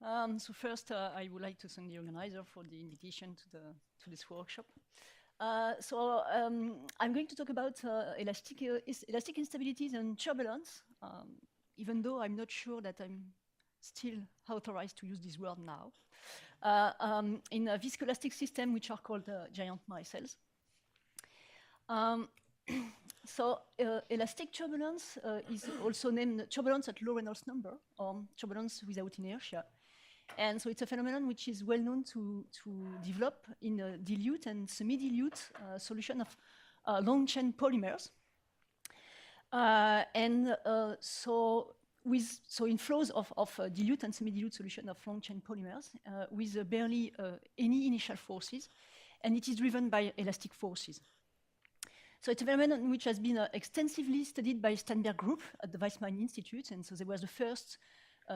So first, I would like to thank the organizer for the invitation to this workshop. I'm going to talk about elastic instabilities and turbulence, even though I'm not sure that I'm still authorized to use this word now, in a viscoelastic system which are called giant micelles. Elastic turbulence is also named turbulence at low Reynolds number, or turbulence without inertia. And so it's a phenomenon which is well known to develop in a dilute and semi-dilute solution of long chain polymers. So in flows of dilute and semi-dilute solution of long chain polymers with barely any initial forces, and it is driven by elastic forces. So it's a phenomenon which has been extensively studied by Steinberg Group at the Weizmann Institute, and so they were the first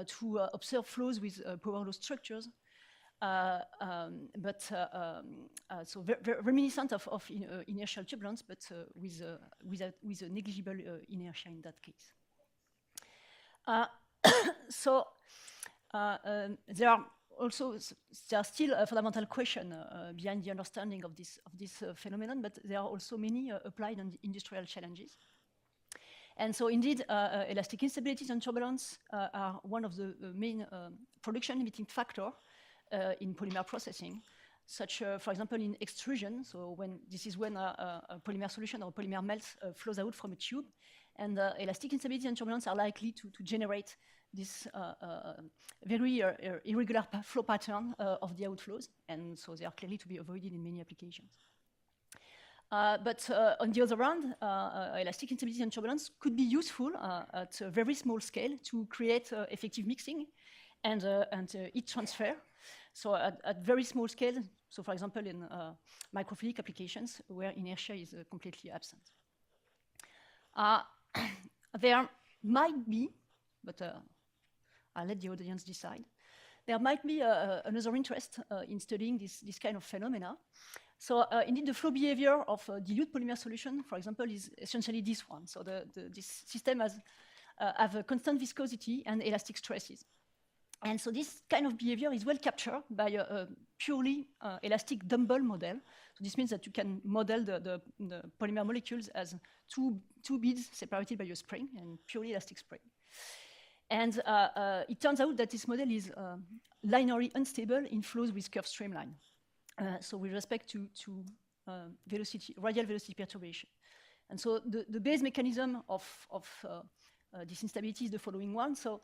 to observe flows with power law structures, so very reminiscent of inertial turbulence, but with a negligible inertia in that case. There are still a fundamental question behind the understanding of this phenomenon, but there are also many applied and industrial challenges. And so indeed, elastic instabilities and turbulence are one of the main production limiting factor in polymer processing, such, for example, in extrusion. So this is when a polymer solution or a polymer melt flows out from a tube, and elastic instability and turbulence are likely to generate this very irregular flow pattern of the outflows, and so they are clearly to be avoided in many applications. But on the other hand, elastic instability and turbulence could be useful at a very small scale to create effective mixing and heat transfer. So at very small scale, so for example in microfluidic applications where inertia is completely absent. There might be, but I'll let the audience decide, there might be another interest in studying this kind of phenomena. So indeed, the flow behavior of a dilute polymer solution, for example, is essentially this one. So this system have a constant viscosity and elastic stresses. And so this kind of behavior is well captured by a purely elastic Dumble model. So this means that you can model the polymer molecules as two beads separated by a spring, and purely elastic spring. And it turns out that this model is linearly unstable in flows with curved streamline. So with respect to radial velocity perturbation. And so the base mechanism of this instability is the following one. So,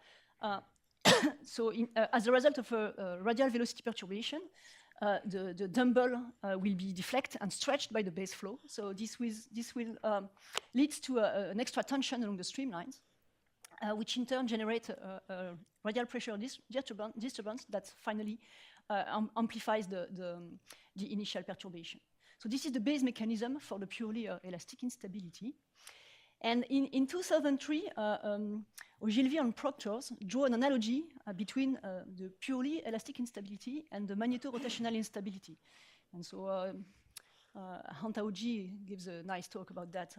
as a result of a radial velocity perturbation, the Dumble will be deflected and stretched by the base flow. So this will lead to an extra tension along the streamlines, which in turn generate a radial pressure disturbance that finally amplifies the initial perturbation. So this is the base mechanism for the purely elastic instability. And in 2003, Ogilvy and Proctors drew an analogy between the purely elastic instability and the magneto-rotational instability. And so Hantaoji gives a nice talk about that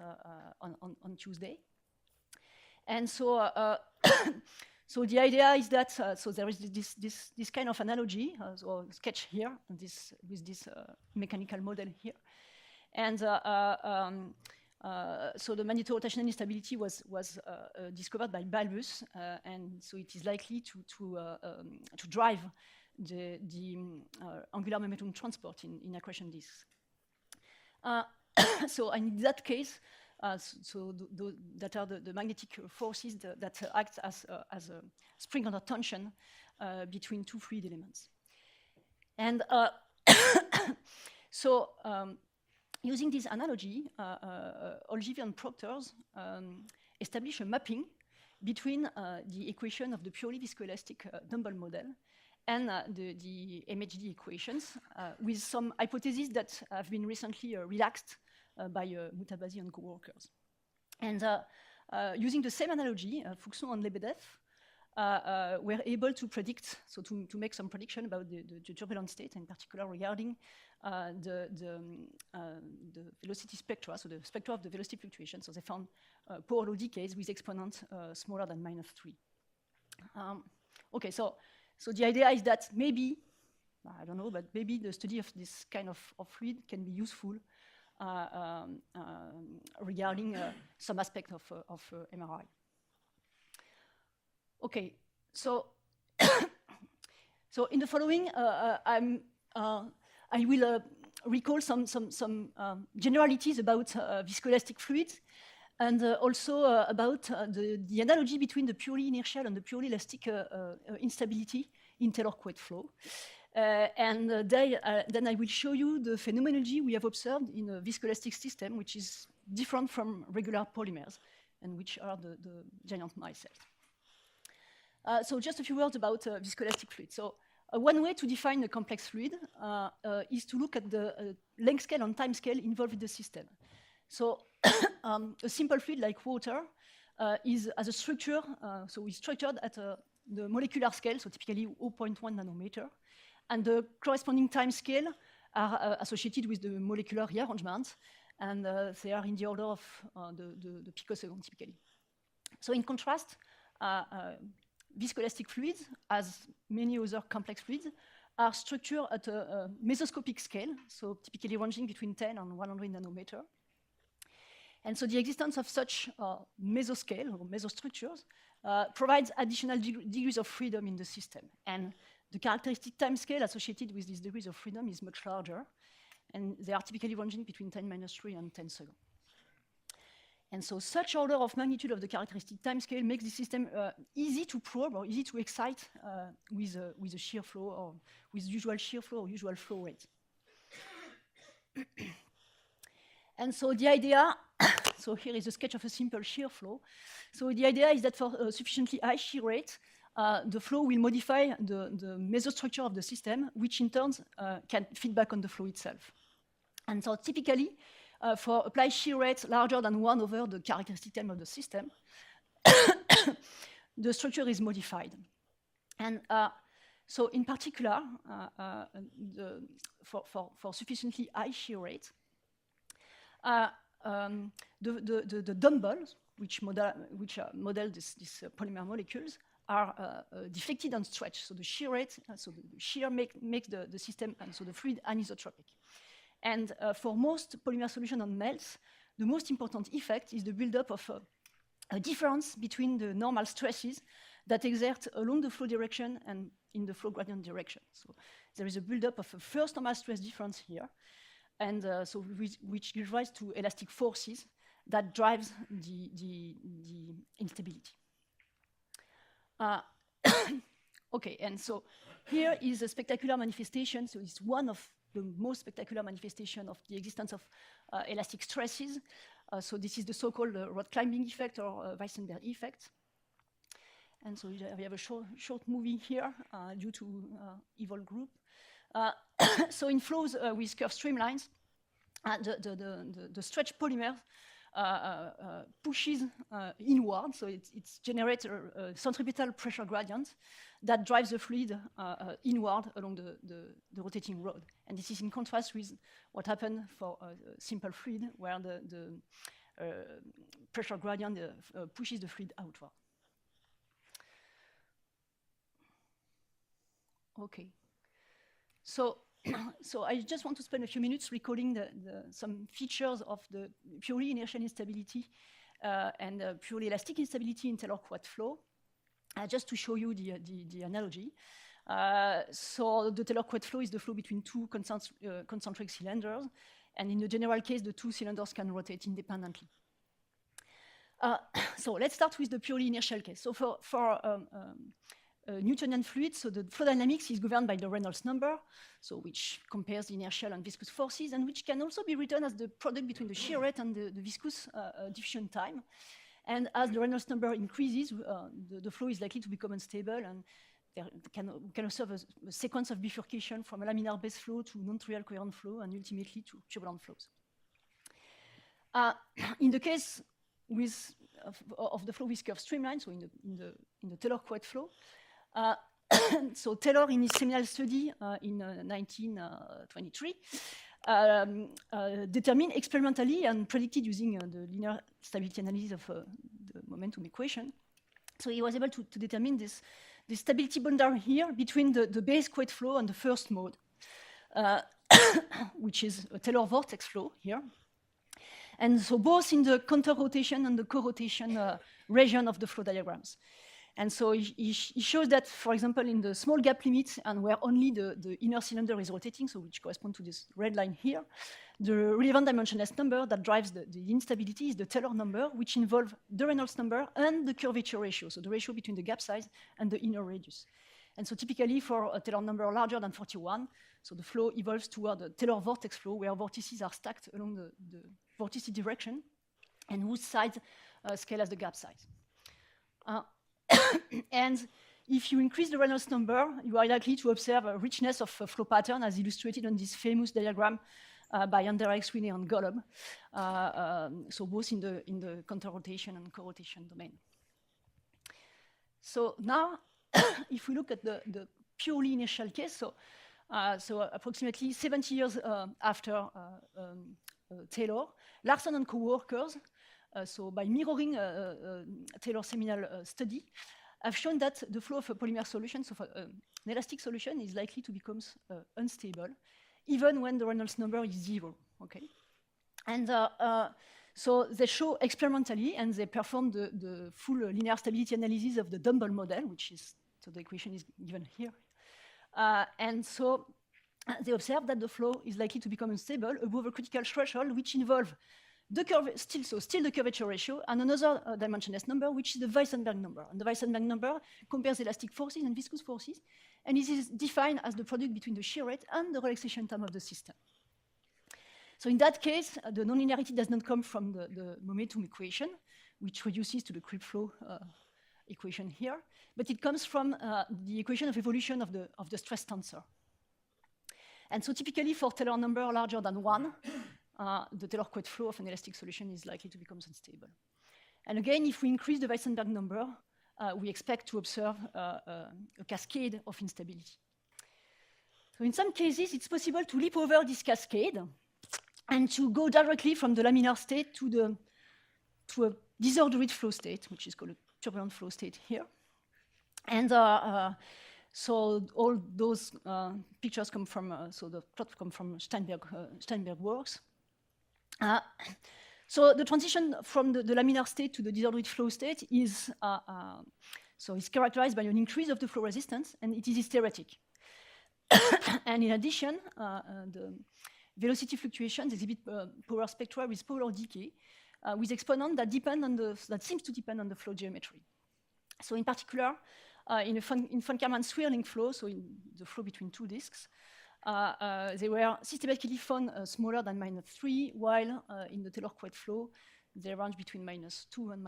on Tuesday. And so so the idea is that so there is this kind of analogy, or sketch here, with this mechanical model here, and so the magneto-rotational instability was discovered by Balbus, and so it is likely to drive the angular momentum transport in accretion disks. So in that case, that are the magnetic forces that act as a spring under tension between two fluid elements. And so using this analogy, Ogilvy and Proctors establish a mapping between the equation of the purely viscoelastic Dumble model and the MHD equations with some hypotheses that have been recently relaxed by Mutabazi and co-workers. And using the same analogy, Fuxon and Lebedev were able to predict, so to make some prediction about the turbulent state, in particular regarding the velocity spectra, so the spectra of the velocity fluctuation. So they found power law decays with exponents smaller than -3. Okay, so So the idea is that maybe, I don't know, but maybe the study of this kind of fluid can be useful regarding some aspect of MRI. Okay, so so in the following, I will recall some generalities about viscoelastic fluids, and also about the analogy between the purely inertial and the purely elastic instability in Taylor-Couette flow. Then I will show you the phenomenology we have observed in a viscoelastic system, which is different from regular polymers, and which are the giant micelles. So just a few words about viscoelastic fluid. So one way to define a complex fluid is to look at the length scale and time scale involved in the system. So a simple fluid like water is as a structure, so is structured at the molecular scale, so typically 0.1 nanometer, and the corresponding time scale are associated with the molecular rearrangement, and they are in the order of the picosecond typically. So in contrast, viscoelastic fluids, as many other complex fluids, are structured at a mesoscopic scale, so typically ranging between 10 and 100 nanometer. And so the existence of such mesoscale or mesostructures provides additional degrees of freedom in the system. And the characteristic time scale associated with these degrees of freedom is much larger, and they are typically ranging between 10 minus 3 and 10 seconds. And so such order of magnitude of the characteristic time scale makes the system easy to probe or easy to excite with a shear flow or with usual shear flow or usual flow rate. And so the idea, so here is a sketch of a simple shear flow. So the idea is that for a sufficiently high shear rate, the flow will modify the mesostructure of the system, which in turn can feed back on the flow itself. And so typically, for applied shear rates larger than 1 over the characteristic time of the system, the structure is modified. And so in particular, for sufficiently high shear rates, the dumbbells, which model these polymer molecules, are deflected and stretched. So the shear rate, so the shear makes the system, and so the fluid anisotropic. And for most polymer solution on melts, the most important effect is the buildup of a difference between the normal stresses that exert along the flow direction and in the flow gradient direction. So there is a buildup of a first normal stress difference here, and so which gives rise to elastic forces that drives the instability. Okay, and so here is a spectacular manifestation. So it's one of the most spectacular manifestation of the existence of elastic stresses. So this is the so-called rod climbing effect or Weissenberg effect. And so we have a short movie here due to evil group. So in flows with curved streamlines, the stretch polymer pushes inward, so it generates a centripetal pressure gradient that drives the fluid inward along the rotating rod. And this is in contrast with what happened for a simple fluid, where the pressure gradient pushes the fluid outward. Okay. So I just want to spend a few minutes recalling some features of the purely inertial instability and purely elastic instability in Taylor-Couette flow, just to show you the analogy. So the Taylor-Couette flow is the flow between two concentric cylinders, and in the general case, the two cylinders can rotate independently. So let's start with the purely inertial case. So for Newtonian fluid, so the flow dynamics is governed by the Reynolds number, so which compares the inertial and viscous forces, and which can also be written as the product between the shear rate and the viscous diffusion time. And as the Reynolds number increases, the flow is likely to become unstable, and there can observe a sequence of bifurcation from a laminar base flow to non-trivial coherent flow, and ultimately to turbulent flows. In the case of the flow with curved streamline, so in the Taylor-Couette flow, so Taylor, in his seminal study in 1923, determined experimentally and predicted using the linear stability analysis of the momentum equation. So he was able to determine this the stability boundary here between the base quake flow and the first mode, which is a Taylor vortex flow here. And so both in the counter-rotation and the co-rotation region of the flow diagrams. And so he shows that, for example, in the small gap limit and where only the inner cylinder is rotating, so which corresponds to this red line here, the relevant dimensionless number that drives the instability is the Taylor number, which involves the Reynolds number and the curvature ratio, so the ratio between the gap size and the inner radius. And so typically for a Taylor number larger than 41, so the flow evolves toward a Taylor vortex flow where vortices are stacked along the vorticity direction and whose sides scale as the gap size. And if you increase the Reynolds number, you are likely to observe a richness of flow pattern as illustrated on this famous diagram by Anderegg, Sweeney, and Golub, so both in the counter-rotation and co-rotation domain. So now, if we look at the purely initial case, so approximately 70 years after Taylor, Larson and co-workers, so by mirroring Taylor's seminal study, have shown that the flow of a polymer solution, so an elastic solution, is likely to become unstable, even when the Reynolds number is 0. Okay, and so they show experimentally, and they perform the full linear stability analysis of the Dumble model, which is, so the equation is given here, and so they observe that the flow is likely to become unstable above a critical threshold, which involves the still the curvature ratio and another dimensionless number, which is the Weissenberg number. And the Weissenberg number compares elastic forces and viscous forces, and it is defined as the product between the shear rate and the relaxation time of the system. So in that case, the nonlinearity does not come from the momentum equation, which reduces to the creep flow equation here, but it comes from the equation of evolution of the stress tensor. And so typically for Taylor number larger than 1, the Taylor quake flow of an elastic solution is likely to become unstable. And again, if we increase the Weissenberg number, we expect to observe a cascade of instability. So in some cases, it's possible to leap over this cascade and to go directly from the laminar state to a disordered flow state, which is called a turbulent flow state here. And so all those pictures come from, so the plots come from Steinberg works. So the transition from the laminar state to the disordered flow state is characterized by an increase of the flow resistance, and it is hysteretic. And in addition, the velocity fluctuations exhibit power spectra with polar decay, with exponents that seems to depend on the flow geometry. So in particular, in von Karman swirling flow, so in the flow between two disks, they were systematically found smaller than -3, while in the Taylor quake flow, they range between -2 and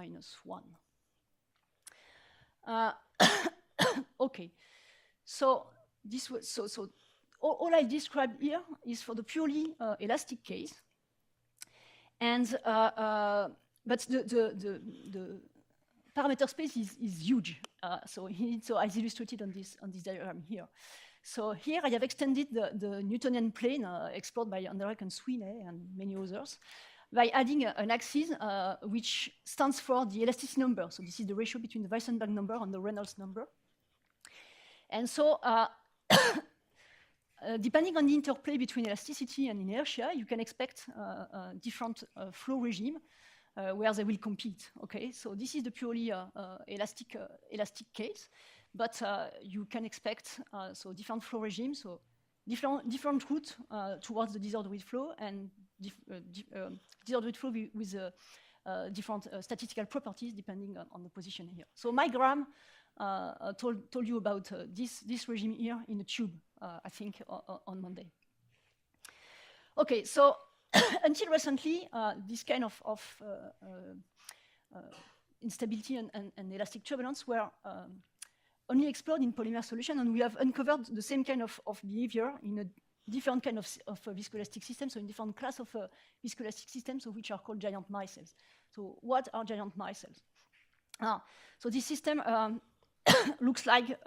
-1. Okay, so this was so all I described here is for the purely elastic case, and but the parameter space is huge. So as illustrated on this diagram here. So here I have extended the Newtonian plane explored by Anderegg and Sweeney and many others by adding an axis which stands for the elasticity number. So this is the ratio between the Weissenberg number and the Reynolds number. And so depending on the interplay between elasticity and inertia, you can expect different flow regime where they will compete. Okay, so this is the purely elastic case. But you can expect so different flow regimes, so different routes towards the disordered flow, and disordered flow with different statistical properties depending on the position here. So my gram told you about this regime here in the tube, I think, on Monday. Okay, so until recently, this kind of instability and elastic turbulence were only explored in polymer solution, and we have uncovered the same kind of behavior in a different kind of viscoelastic systems, so in different class of viscoelastic systems, so which are called giant micelles. So what are giant micelles? So this system looks like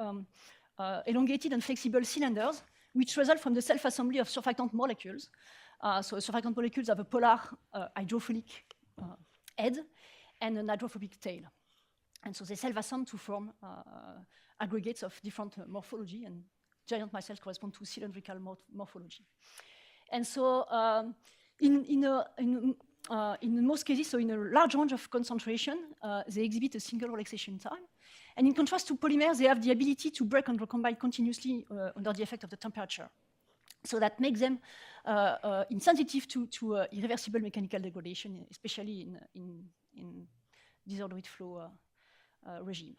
elongated and flexible cylinders, which result from the self-assembly of surfactant molecules. So surfactant molecules have a polar hydrophilic head and an hydrophobic tail. And so they self-assemble to form aggregates of different morphology, and giant micelles correspond to cylindrical morphology. And so in most cases, so in a large range of concentration, they exhibit a single relaxation time. And in contrast to polymers, they have the ability to break and recombine continuously under the effect of the temperature. So that makes them insensitive to irreversible mechanical degradation, especially in disordered flow regime.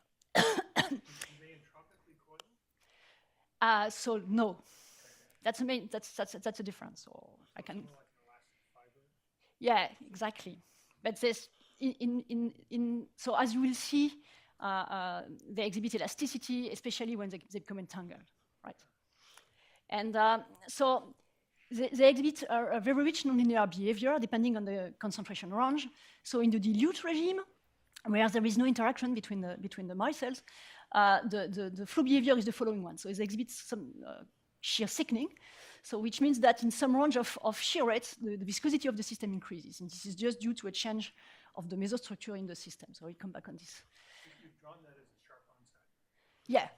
So no, that's a difference. So I can. Yeah, exactly. But this so as you will see, they exhibit elasticity, especially when they become entangled, right? And so they exhibit a very rich nonlinear behavior depending on the concentration range. So in the dilute regime, where there is no interaction between the micelles, the flow behavior is the following one. So it exhibits some shear thickening, so which means that in some range of shear rates, the viscosity of the system increases. And this is just due to a change of the mesostructure in the system. So we'll come back on this. You've drawn that as a sharp onset. Yeah.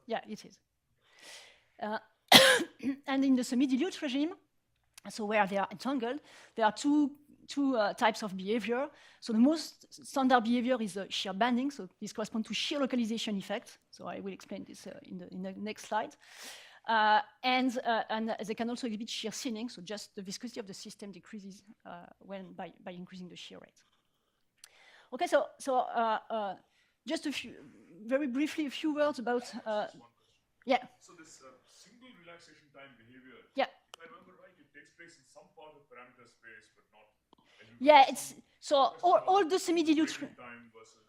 Yeah, it is. And in the semi-dilute regime, so where they are entangled, there are two types of behavior. So the most standard behavior is shear banding. So this corresponds to shear localization effect. So I will explain this in the next slide. And they can also exhibit shear thinning. So just the viscosity of the system decreases by increasing the shear rate. Okay, so just very briefly, a few words about. Yeah. So this single relaxation time behavior. Yeah. If I remember right, it takes place in some part of parameter space, but not. Yeah, it's so all the semi-dilute.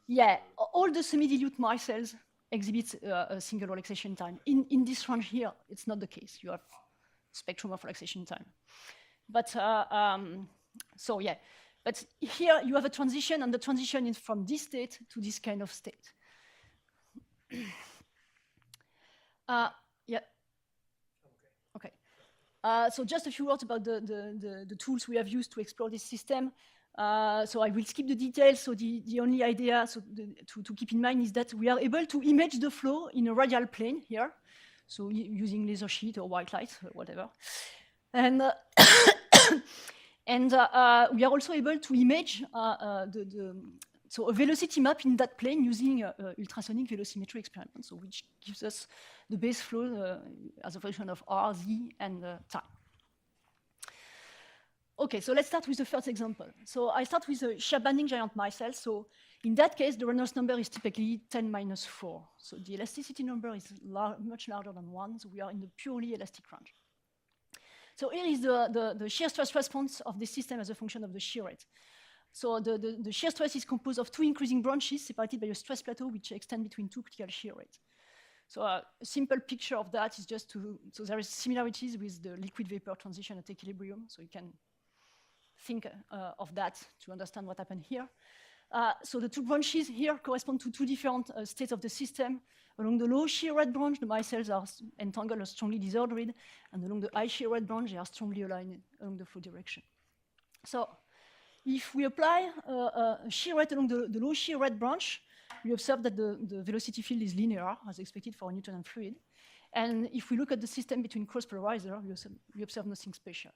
Yeah, all the semi-dilute micelles exhibit a single relaxation time. In this range here, it's not the case. You have spectrum of relaxation time, but so yeah. But here you have a transition, and the transition is from this state to this kind of state. Yeah. Okay. So just a few words about the tools we have used to explore this system. So I will skip the details. So the only idea to keep in mind is that we are able to image the flow in a radial plane here. So using laser sheet or white light, whatever. And we are also able to image so a velocity map in that plane using ultrasonic velocimetry experiments, so which gives us the base flow as a function of r, z, and time. Okay, so let's start with the first example. So I start with a shear banding giant micelle. So in that case, the Reynolds number is typically 10 minus 4. So the elasticity number is much larger than 1, so we are in the purely elastic range. So here is the shear stress response of the system as a function of the shear rate. So the shear stress is composed of two increasing branches separated by a stress plateau which extend between two critical shear rates. So a simple picture of that is just so there is similarities with the liquid-vapor transition at equilibrium. So you can think of that to understand what happened here. So the two branches here correspond to two different states of the system. Along the low shear rate branch, the micelles are entangled or strongly disordered, and along the high shear rate branch, they are strongly aligned along the flow direction. So if we apply a shear rate along the low shear rate branch, we observe that the velocity field is linear, as expected for a Newtonian fluid. And if we look at the system between cross polarizer, we observe nothing special.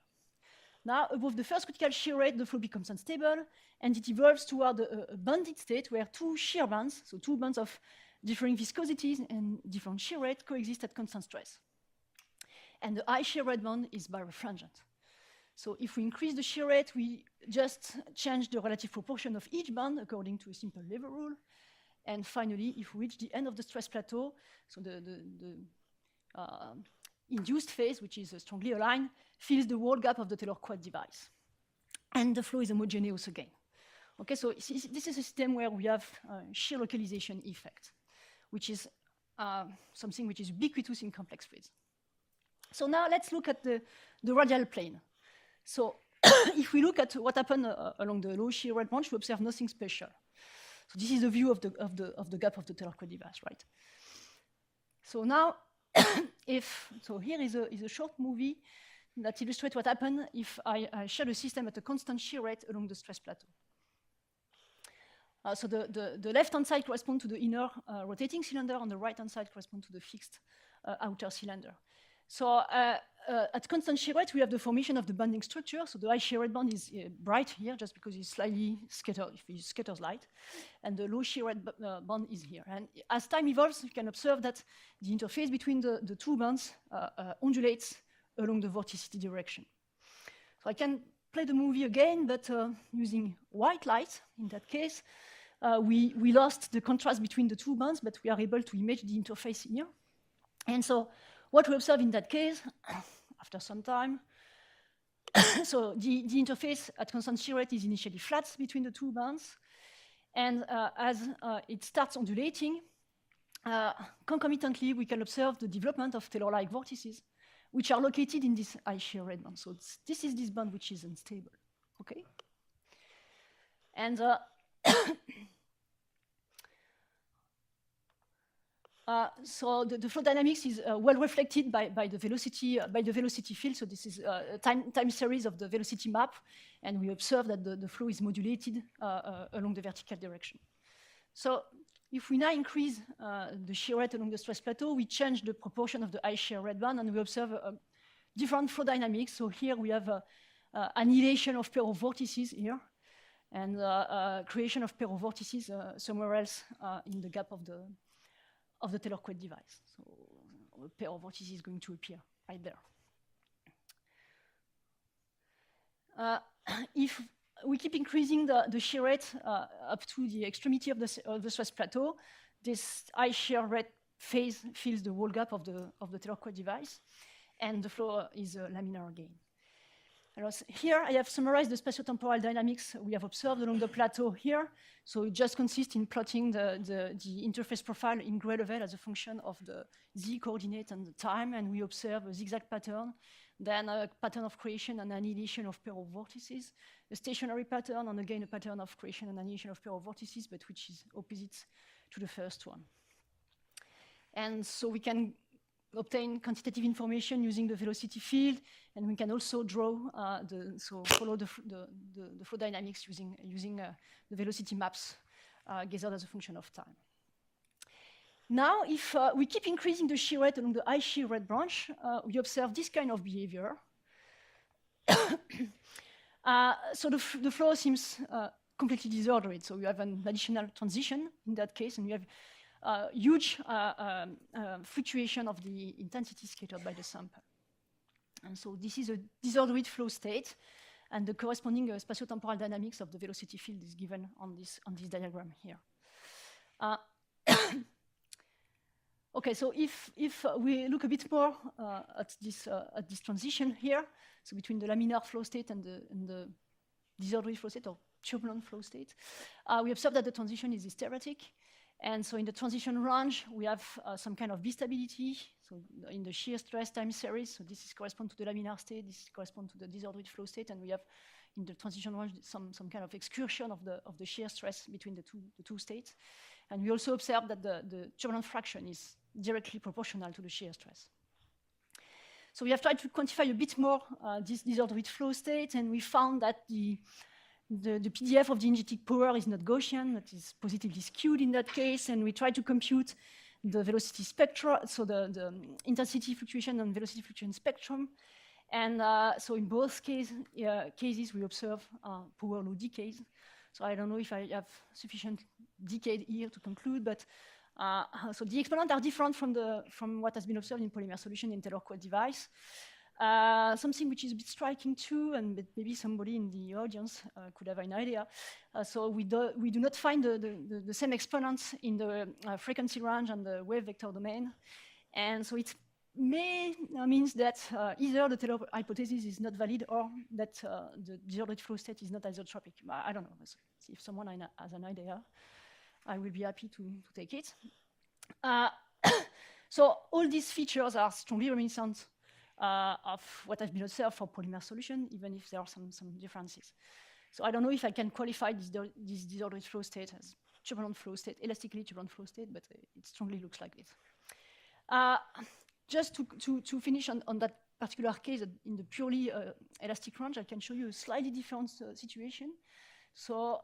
Now, above the first critical shear rate, the flow becomes unstable, and it evolves toward a banded state where two shear bands, so two bands of differing viscosities and different shear rate, coexist at constant stress. And the high shear rate band is birefringent. So if we increase the shear rate, we just change the relative proportion of each band according to a simple lever rule. And finally, if we reach the end of the stress plateau, so the induced phase, which is strongly aligned, fills the wall gap of the Taylor quad device. And the flow is homogeneous again. Okay, so this is a system where we have shear localization effect, which is something which is ubiquitous in complex fluids. So now let's look at the radial plane. So if we look at what happened along the low shear rate branch, we observe nothing special. So this is the view of the gap of the Taylor quad device, right? So now, here is a short movie that illustrates what happened if I share the system at a constant shear rate along the stress plateau. So the left-hand side corresponds to the inner rotating cylinder, and the right-hand side corresponds to the fixed outer cylinder. So at constant shear rate, we have the formation of the bonding structure. So the high shear rate bond is bright here, just because it's slightly scattered, if it scatters light. And the low shear rate bond is here. And as time evolves, you can observe that the interface between the two bonds undulates along the vorticity direction. So I can play the movie again, but using white light. In that case, we lost the contrast between the two bonds, but we are able to image the interface here. And so what we observe in that case, after some time, so the interface at constant shear rate is initially flat between the two bonds. And as it starts undulating, concomitantly, we can observe the development of Taylor-like vortices, which are located in this high shear rate band. So this is this band which is unstable, okay? And so the flow dynamics is well reflected by the velocity field. So this is a time series of the velocity map, and we observe that the flow is modulated along the vertical direction. So if we now increase the shear rate along the stress plateau, we change the proportion of the high shear rate band, and we observe different flow dynamics. So here we have annihilation of pair of vortices here, and creation of pair of vortices somewhere else in the gap of the Taylor-Coed device. So a pair of vortices is going to appear right there. If we keep increasing the shear rate up to the extremity of the stress plateau, this high shear rate phase fills the whole gap of the Taylor-Coed device, and the flow is laminar again. Here I have summarized the spatiotemporal dynamics we have observed along the plateau here. So it just consists in plotting the interface profile in gray level as a function of the z coordinate and the time, and we observe a zigzag pattern, then a pattern of creation and annihilation of pair of vortices, a stationary pattern, and again a pattern of creation and annihilation of pair of vortices, but which is opposite to the first one. And so we can obtain quantitative information using the velocity field, and we can also draw follow the flow dynamics using the velocity maps gathered as a function of time. Now, if we keep increasing the shear rate along the high shear rate branch, we observe this kind of behavior. So the flow seems completely disordered. So we have an additional transition in that case, and we have huge fluctuation of the intensity scattered by the sample. And so this is a disordered flow state, and the corresponding spatiotemporal dynamics of the velocity field is given on this diagram here. Okay, so if we look a bit more at this transition here, so between the laminar flow state and the disordered flow state or turbulent flow state, we observe that the transition is hysteretic. And so in the transition range, we have some kind of B-stability. So in the shear stress time series, so this corresponds to the laminar state, this corresponds to the disordered flow state, and we have in the transition range some kind of excursion of the shear stress between the two states. And we also observe that the turbulent fraction is directly proportional to the shear stress. So we have tried to quantify a bit more this disordered flow state, and we found that the PDF of the injected power is not Gaussian, that is positively skewed in that case, and we try to compute the velocity spectra, so the intensity fluctuation and velocity fluctuation spectrum. And so in both cases, we observe power law decays. So I don't know if I have sufficient decay here to conclude, but so the exponents are different from what has been observed in polymer solution in Taylor-Coed device. Something which is a bit striking too, and maybe somebody in the audience could have an idea. So we do not find the same exponents in the frequency range and the wave vector domain. And so it means that either the Taylor hypothesis is not valid or that the disordered flow state is not isotropic. I don't know. If someone has an idea, I will be happy to take it. So all these features are strongly reminiscent of what has been observed for polymer solution, even if there are some differences. So I don't know if I can qualify this disordered flow state as turbulent flow state, elastically turbulent flow state, but it strongly looks like this. Just to finish on that particular case, in the purely elastic range, I can show you a slightly different situation. So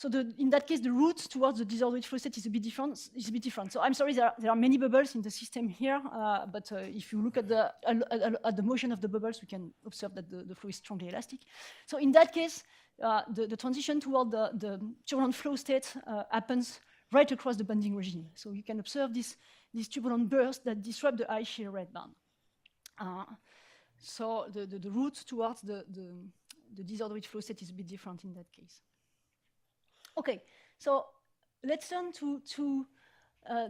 So in that case, the route towards the disordered flow state is a bit different. So I'm sorry, there are many bubbles in the system here, but if you look at the motion of the bubbles, we can observe that the flow is strongly elastic. So in that case, the transition toward the turbulent flow state happens right across the bending regime. So you can observe this turbulent burst that disrupt the high shear rate band. So the route towards the disordered flow state is a bit different in that case. Okay, so let's turn to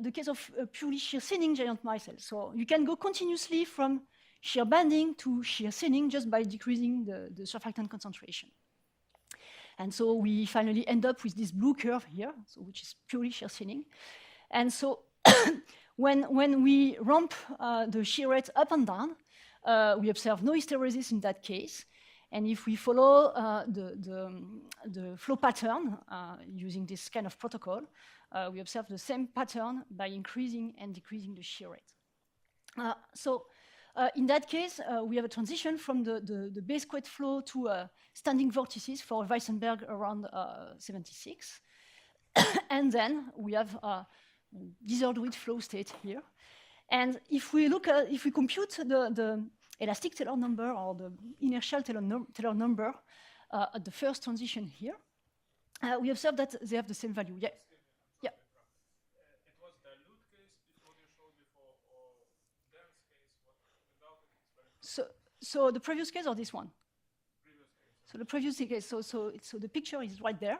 the case of purely shear thinning giant micelles. So you can go continuously from shear bending to shear thinning just by decreasing the surfactant concentration. And so we finally end up with this blue curve here, so which is purely shear thinning. And so when we ramp the shear rate up and down, we observe no hysteresis in that case. And if we follow the flow pattern using this kind of protocol, we observe the same pattern by increasing and decreasing the shear rate. In that case, we have a transition from the base quake flow to standing vortices for Weissenberg around 76. And then we have disordered flow state here. And if we compute the elastic Taylor number or the inertial Taylor number at the first transition here, we observe that they have the same value. Yeah. Yeah. It was dilute case before you showed before, or dense case without the experiment? So the previous case or this one? Previous case. So the previous case. So the picture is right there.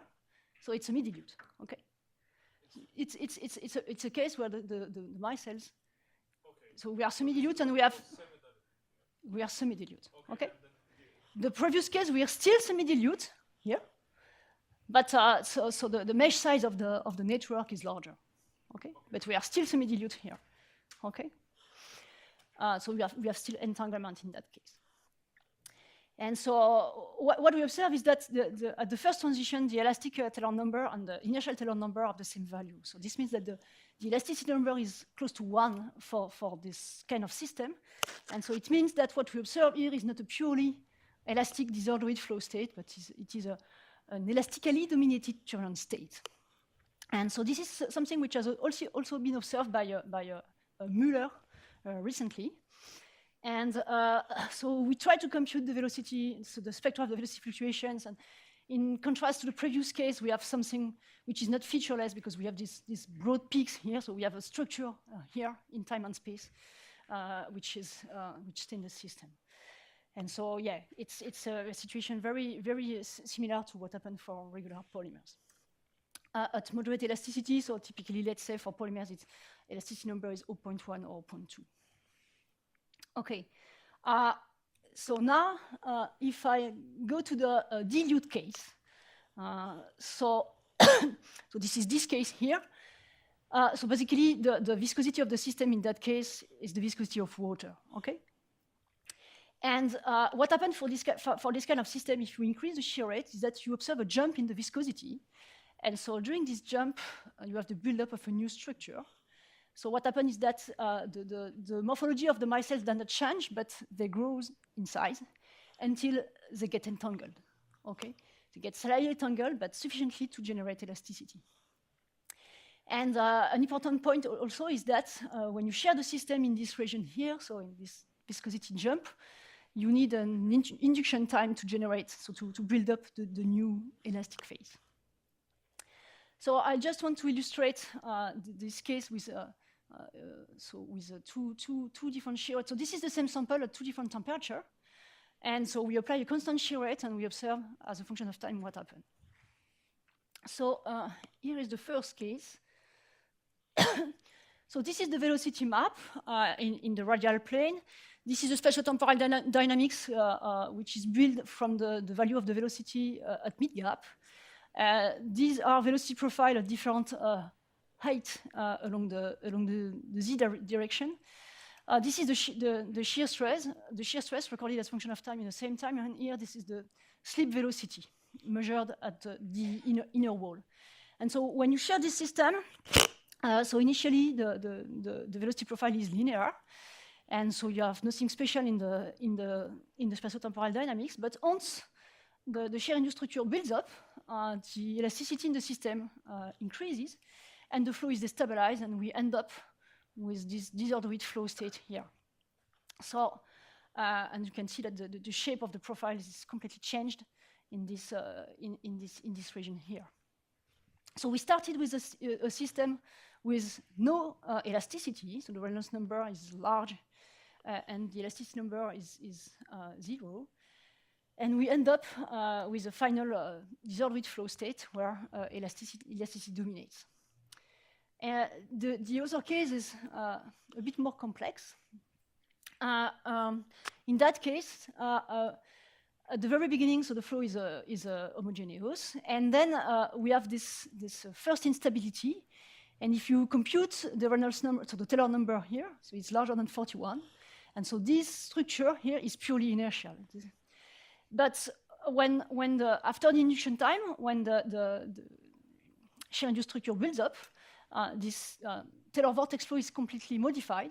So it's a midi-dilute. Okay. It's a case where the micelles. Okay. So we are semi-dilute and we are semi-dilute. Okay. The previous case we are still semi-dilute here, but so the mesh size of the network is larger. Okay. But we are still semi-dilute here. Okay. So we have still entanglement in that case. And so what we observe is that at the first transition, the elastic Taylor number and the inertial Taylor number are the same value. So this means that the elasticity number is close to 1 for this kind of system. And so it means that what we observe here is not a purely elastic disordered flow state, but it is an elastically dominated turbulent state. And so this is something which has also been observed by Müller recently. And so we try to compute the velocity, so the spectra of the velocity fluctuations. And in contrast to the previous case, we have something which is not featureless because we have these broad peaks here. So we have a structure here in time and space, which stay in the system. And so, yeah, it's a situation very, very similar to what happened for regular polymers. At moderate elasticity, so typically, let's say for polymers, its elasticity number is 0.1 or 0.2. Okay, so now if I go to the dilute case, so this is this case here. So basically, the viscosity of the system in that case is the viscosity of water. Okay, and what happens for this kind of system, if you increase the shear rate, is that you observe a jump in the viscosity, and so during this jump, you have the buildup of a new structure. So what happens is that the morphology of the micelles does not change, but they grow in size until they get entangled. Okay, they get slightly entangled, but sufficiently to generate elasticity. And an important point also is that when you share the system in this region here, so in this viscosity jump, you need an induction time to generate, so to build up the new elastic phase. So I just want to illustrate this case with two different shear rates. So this is the same sample at 2 different temperatures. And so we apply a constant shear rate and we observe as a function of time what happened. So here is the first case. So this is the velocity map in the radial plane. This is the spatiotemporal dynamics, which is built from the value of the velocity at mid-gap. These are velocity profile at different height along the z direction. This is the shear stress recorded as function of time in the same time, and here this is the slip velocity measured at the inner wall. And so when you share this system, so initially the velocity profile is linear, and so you have nothing special in the spatiotemporal dynamics. But once the shear-induced structure builds up, the elasticity in the system increases, and the flow is destabilized, and we end up with this disordered flow state here. So, and you can see that the shape of the profile is completely changed in this region here. So we started with a system with no elasticity, so the Reynolds number is large, and the elasticity number is 0. And we end up with a final disordered flow state where elasticity dominates. The other case is a bit more complex. In that case, at the very beginning, so the flow is homogeneous, and then we have this first instability. And if you compute the Reynolds number, so the Taylor number here, so it's larger than 41, and so this structure here is purely inertial. But after the induction time, when the shear-induced structure builds up, this Taylor vortex flow is completely modified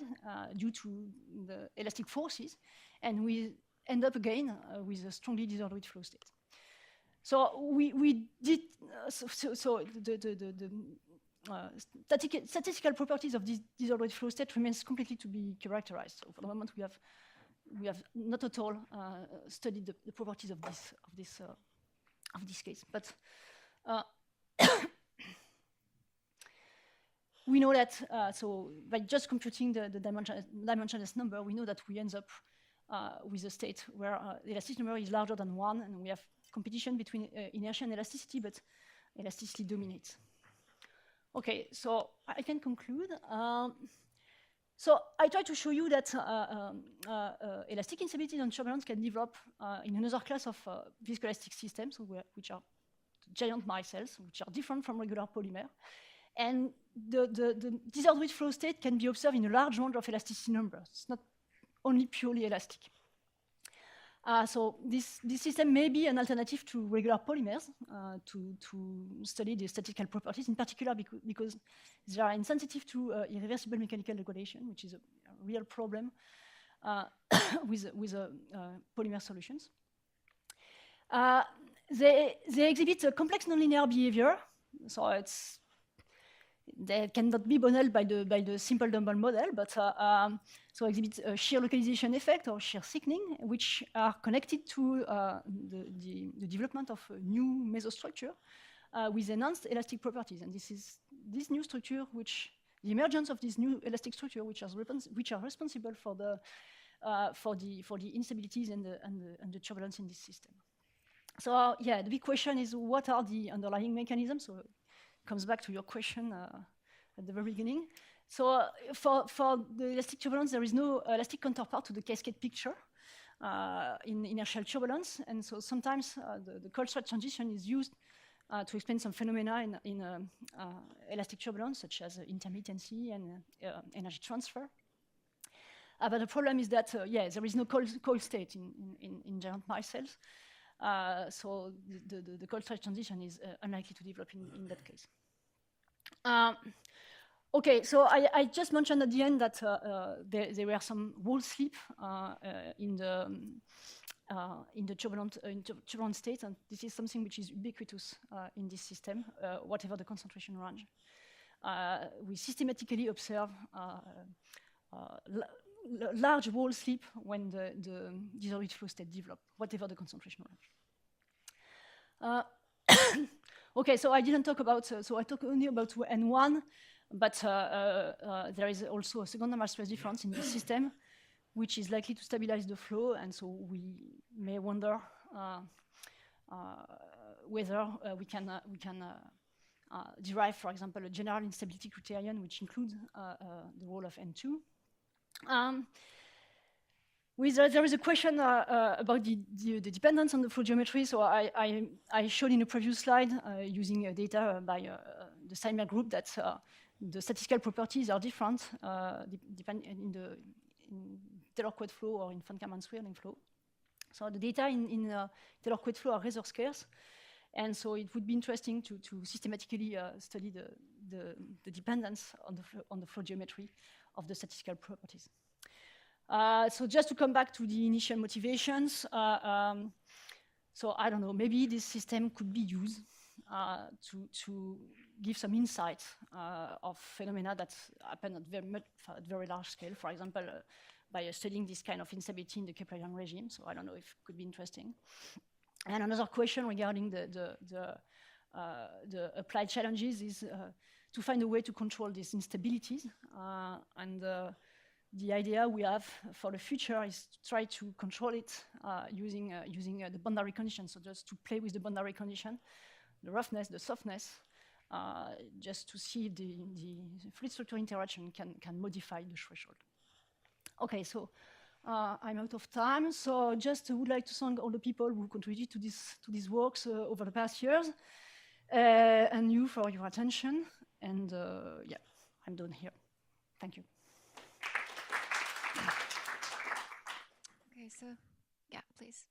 due to the elastic forces, and we end up again with a strongly disordered flow state. So we did the statistical properties of this disordered flow state remains completely to be characterized. So for the moment, we have not at all studied the properties of this case, but we know that so by just computing the dimensionless number, we know that we end up with a state where the elasticity number is larger than 1, and we have competition between inertia and elasticity, but elasticity dominates. Okay, so I can conclude. So I try to show you that elastic instability and turbulence can develop in another class of viscoelastic systems, which are giant micelles, which are different from regular polymer. And the disordered flow state can be observed in a large range of elasticity numbers. It's not only purely elastic. So this system may be an alternative to regular polymers to study the statistical properties, in particular because they are insensitive to irreversible mechanical degradation, which is a real problem with polymer solutions. They exhibit a complex nonlinear behavior, so they cannot be bundled by the simple Dumble model, but so exhibit a shear localization effect or shear thickening, which are connected to the development of a new mesostructure with enhanced elastic properties. And this new structure, the emergence of this new elastic structure, which are responsible for the instabilities and the turbulence in this system. So yeah, the big question is, what are the underlying mechanisms? So comes back to your question at the very beginning. So for the elastic turbulence, there is no elastic counterpart to the cascade picture in inertial turbulence. And so sometimes the cold strike transition is used to explain some phenomena in elastic turbulence, such as intermittency and energy transfer. But the problem is that, there is no cold state in giant micelles. So the cold strike transition is unlikely to develop in that case. Okay, so I just mentioned at the end that there were some wall slip in the turbulent state, and this is something which is ubiquitous in this system, whatever the concentration range. We systematically observe large wall slip when the disordered flow state develop, whatever the concentration range. Okay, so I didn't talk about, so I talked only about N1, but there is also a second normal stress difference in this system, which is likely to stabilize the flow, and so we may wonder whether we can derive, for example, a general instability criterion, which includes the role of N2. There is a question about the dependence on the flow geometry. So I showed in a previous slide using data by the Steinberg group that the statistical properties are different in Taylor-Coed flow or in von Karman-Swirling flow. So the data in Taylor-Coed flow are rather scarce, and so it would be interesting to systematically study the dependence on the flow geometry of the statistical properties. So just to come back to the initial motivations, So I don't know, maybe this system could be used to give some insight of phenomena that happen at very large scale, for example, by studying this kind of instability in the Keplerian regime. So I don't know if it could be interesting. And another question regarding the applied challenges is to find a way to control these instabilities. The idea we have for the future is to try to control it using the boundary conditions. So just to play with the boundary condition, the roughness, the softness, just to see if the fluid structure interaction can modify the threshold. Okay, so I'm out of time. So just would like to thank all the people who contributed to these works over the past years, and you for your attention. And yeah, I'm done here. Thank you. Okay, so yeah, please.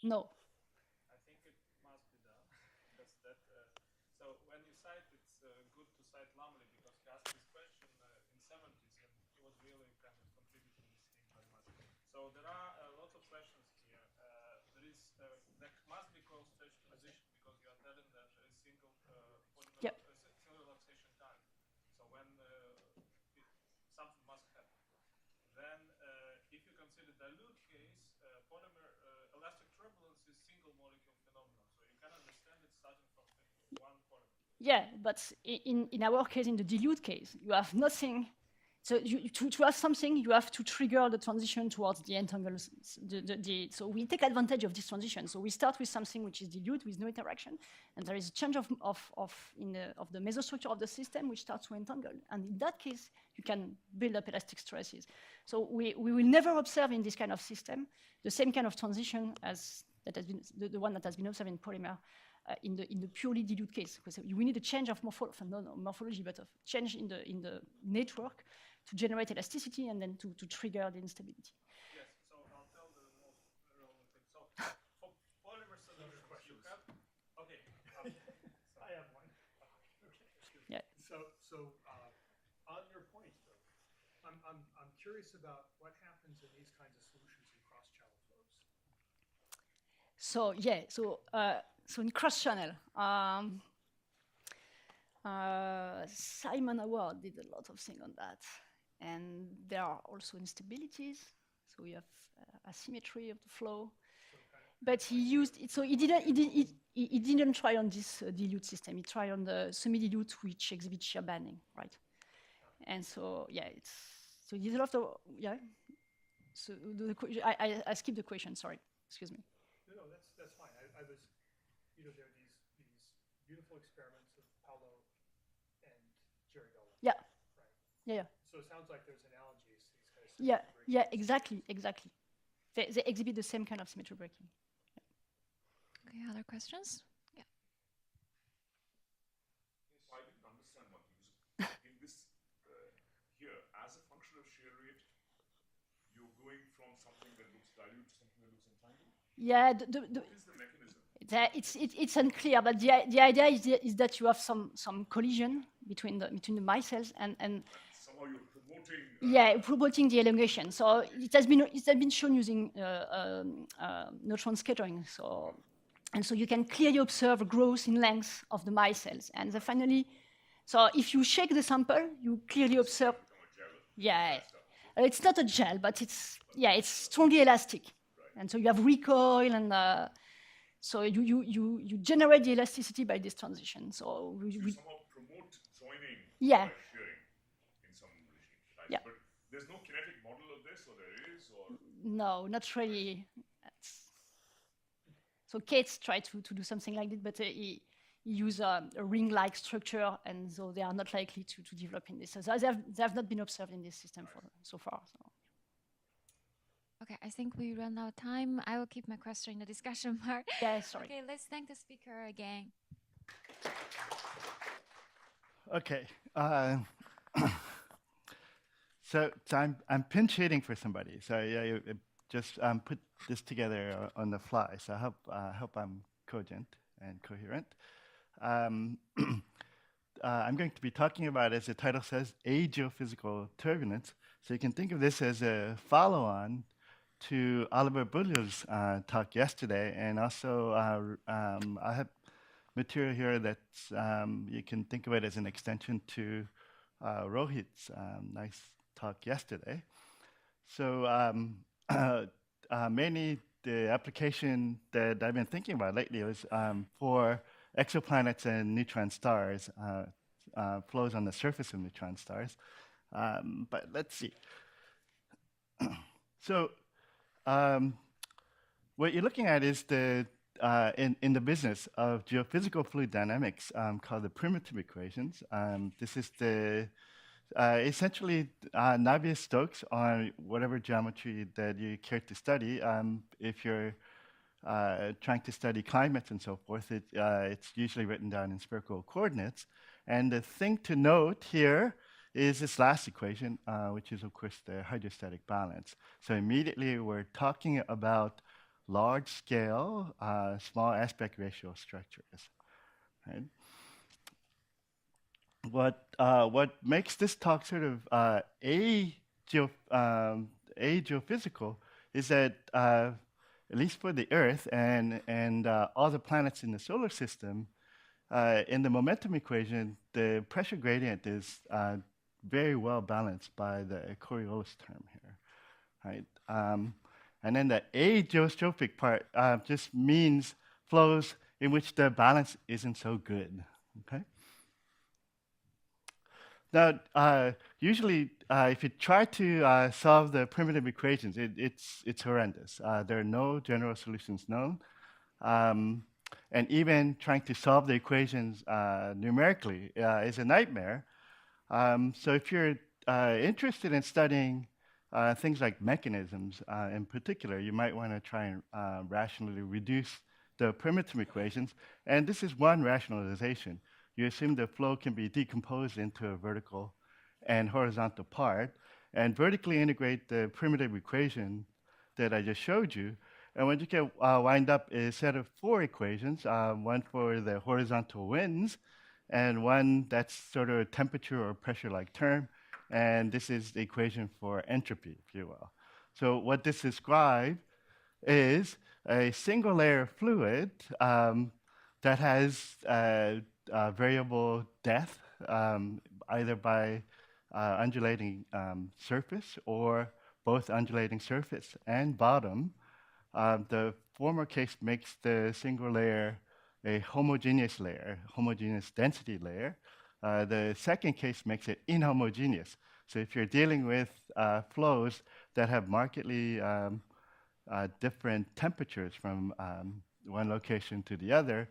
No. I think it must be done. Because that, so when you cite, it's good to cite Lumley because he asked this question in 70s and he was really kind of contributing this thing very much. So there are lots of questions here. There must be close stretch transition because you are telling that there is single polymer, Yep. single relaxation time. So when something must happen. Then if you consider dilute case, polymer elastic turbulence is single molecule phenomenon. So you can understand it starting from one polymer. Yeah, but in our case, in the dilute case, you have nothing. So to have something, you have to trigger the transition towards the entangled. So we take advantage of this transition. So we start with something which is dilute with no interaction, and there is a change of the mesostructure of the system which starts to entangle. And in that case, you can build up elastic stresses. So we will never observe in this kind of system the same kind of transition as that has been the one that has been observed in polymer. In the purely dilute case, because we need a change of morphology, but of change in the network to generate elasticity and then to trigger the instability. Yes, so I'll tell the most relevant thing. So for polymer solutions, you have. Okay. I have one. Okay. Yeah. So on your point though, I'm curious about what happens in these kinds of solutions in cross-channel flows. So yeah, so in cross-channel, Simon Howard did a lot of things on that, and there are also instabilities. So we have asymmetry of the flow, but he used it. So he didn't try on this dilute system. He tried on the semi-dilute, which exhibits shear banding, right? And so yeah, so he did a lot of So I skipped the question. Sorry, excuse me. No, that's fine. I was, there are these beautiful experiments of Paulo and Jerry Dolan. Yeah. Right. Yeah. So it sounds like there's analogies to these kind of symmetry breaking. Yeah, exactly. They exhibit the same kind of symmetry breaking. Yeah. Okay, other questions? Yeah. Yes, I didn't understand one thing. In this here, as a function of shear rate, you're going from something that looks dilute to something that looks entangled? Yeah, What is the mechanism? it's unclear, but the idea is that you have some collision between the micelles and somehow you're promoting. Promoting the elongation. So it has been shown using neutron scattering. So you can clearly observe growth in length of the micelles, and then finally, so if you shake the sample, you clearly observe. Yeah, it's not a gel, but it's strongly elastic, and so you have recoil, and so you generate the elasticity by this transition. So we somehow promote joining by shearing in some regime. Right? Yeah. But there's no kinetic model of this, or there is, or no, not really. So Cates tried to do something like that, but he used a ring-like structure, and so they are not likely to develop in this. So they have not been observed in this system so far. So. Okay, I think we run out of time. I will keep my question in the discussion part. Yeah, sorry. Okay, let's thank the speaker again. Okay. So I'm pinch hitting for somebody. So you just put this together on the fly. So I hope I'm cogent and coherent. I'm going to be talking about, as the title says, a geophysical turbulence. So you can think of this as a follow-on to Oliver Bullo's talk yesterday, and also I have material here that you can think of it as an extension to Rohit's nice talk yesterday. So mainly the application that I've been thinking about lately is for exoplanets and neutron stars, flows on the surface of neutron stars. But let's see. So what you're looking at is the in the business of geophysical fluid dynamics called the primitive equations. This is the essentially Navier-Stokes on whatever geometry that you care to study. If you're trying to study climates and so forth, it's usually written down in spherical coordinates. And the thing to note here is this last equation, which is, of course, the hydrostatic balance. So immediately we're talking about large-scale, small aspect ratio structures. Right? What makes this talk sort of geophysical is that at least for the Earth and all the planets in the solar system, in the momentum equation, the pressure gradient is very well balanced by the Coriolis term here, right? And then the ageostrophic part just means flows in which the balance isn't so good, okay? Now, usually, if you try to solve the primitive equations, it's horrendous. There are no general solutions known. And even trying to solve the equations numerically is a nightmare. So if you're interested in studying things like mechanisms in particular, you might want to try and rationally reduce the primitive equations. And this is one rationalization. You assume the flow can be decomposed into a vertical and horizontal part, and vertically integrate the primitive equation that I just showed you. And what you can wind up is a set of 4 equations, one for the horizontal winds, and one that's sort of a temperature or pressure-like term, and this is the equation for entropy, if you will. So what this describes is a single layer fluid that has variable depth, either by undulating surface or both undulating surface and bottom. The former case makes the single layer a homogeneous layer, homogeneous density layer. The second case makes it inhomogeneous. So if you're dealing with flows that have markedly different temperatures from one location to the other,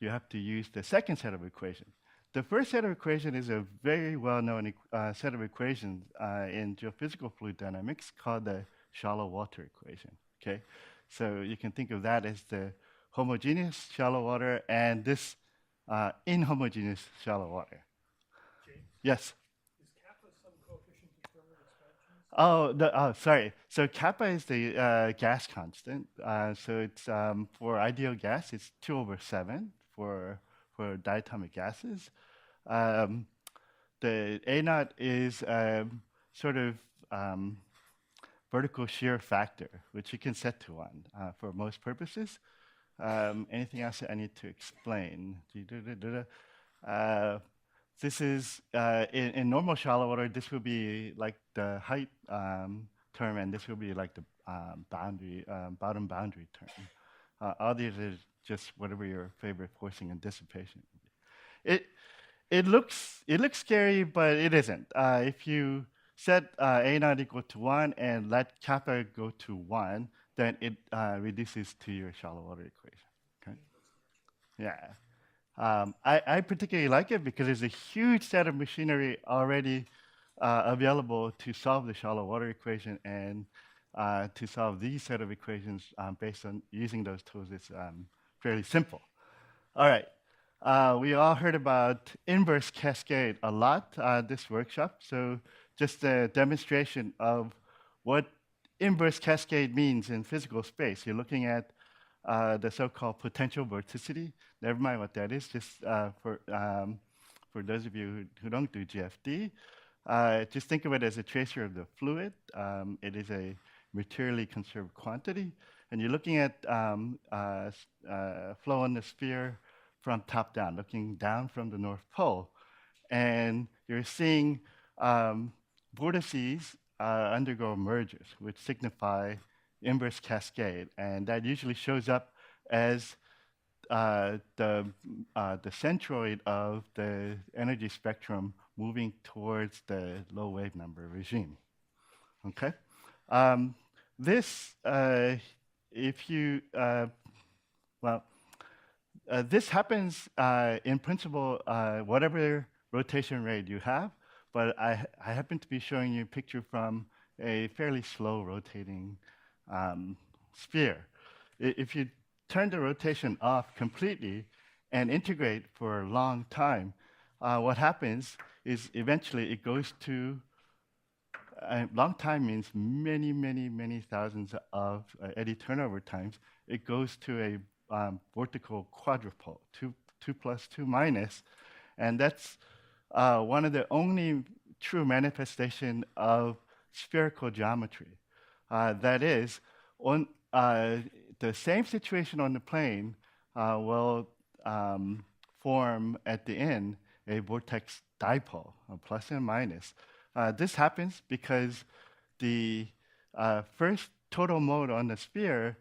you have to use the second set of equations. The first set of equations is a very well-known set of equations in geophysical fluid dynamics called the shallow water equation. Okay, so you can think of that as the homogeneous shallow water and this inhomogeneous shallow water. James, Yes. is kappa some coefficient of thermal expansion? Oh, sorry. So kappa is the gas constant. So it's for ideal gas, it's 2/7 for diatomic gases. The A naught is sort of vertical shear factor, which you can set to 1 for most purposes. Anything else that I need to explain? This is, in normal shallow water, this will be like the height term, and this will be like the bottom boundary term. All these are just whatever your favorite forcing and dissipation would be. It looks scary, but it isn't. If you set A naught equal to 1 and let kappa go to 1, then it reduces to your shallow water equation. Okay? Yeah. I particularly like it because there's a huge set of machinery already available to solve the shallow water equation, and to solve these set of equations based on using those tools is fairly simple. All right. We all heard about inverse cascade a lot this workshop, so just a demonstration of what inverse cascade means in physical space. You're looking at the so-called potential vorticity. Never mind what that is, just for those of you who don't do GFD, just think of it as a tracer of the fluid. It is a materially conserved quantity. And you're looking at flow on the sphere from top down, looking down from the North Pole. And you're seeing vortices undergo mergers, which signify inverse cascade. And that usually shows up as the centroid of the energy spectrum moving towards the low wave number regime. Okay? This, if you, this happens in principle, whatever rotation rate you have, but I happen to be showing you a picture from a fairly slow rotating sphere. If you turn the rotation off completely and integrate for a long time, what happens is eventually it goes to, long time means many, many, many thousands of eddy turnover times. It goes to a vortical quadrupole, 2 plus 2 minus, and that's one of the only true manifestation of spherical geometry. That is, on the same situation on the plane will form at the end a vortex dipole, a plus and minus. This happens because the first total mode on the sphere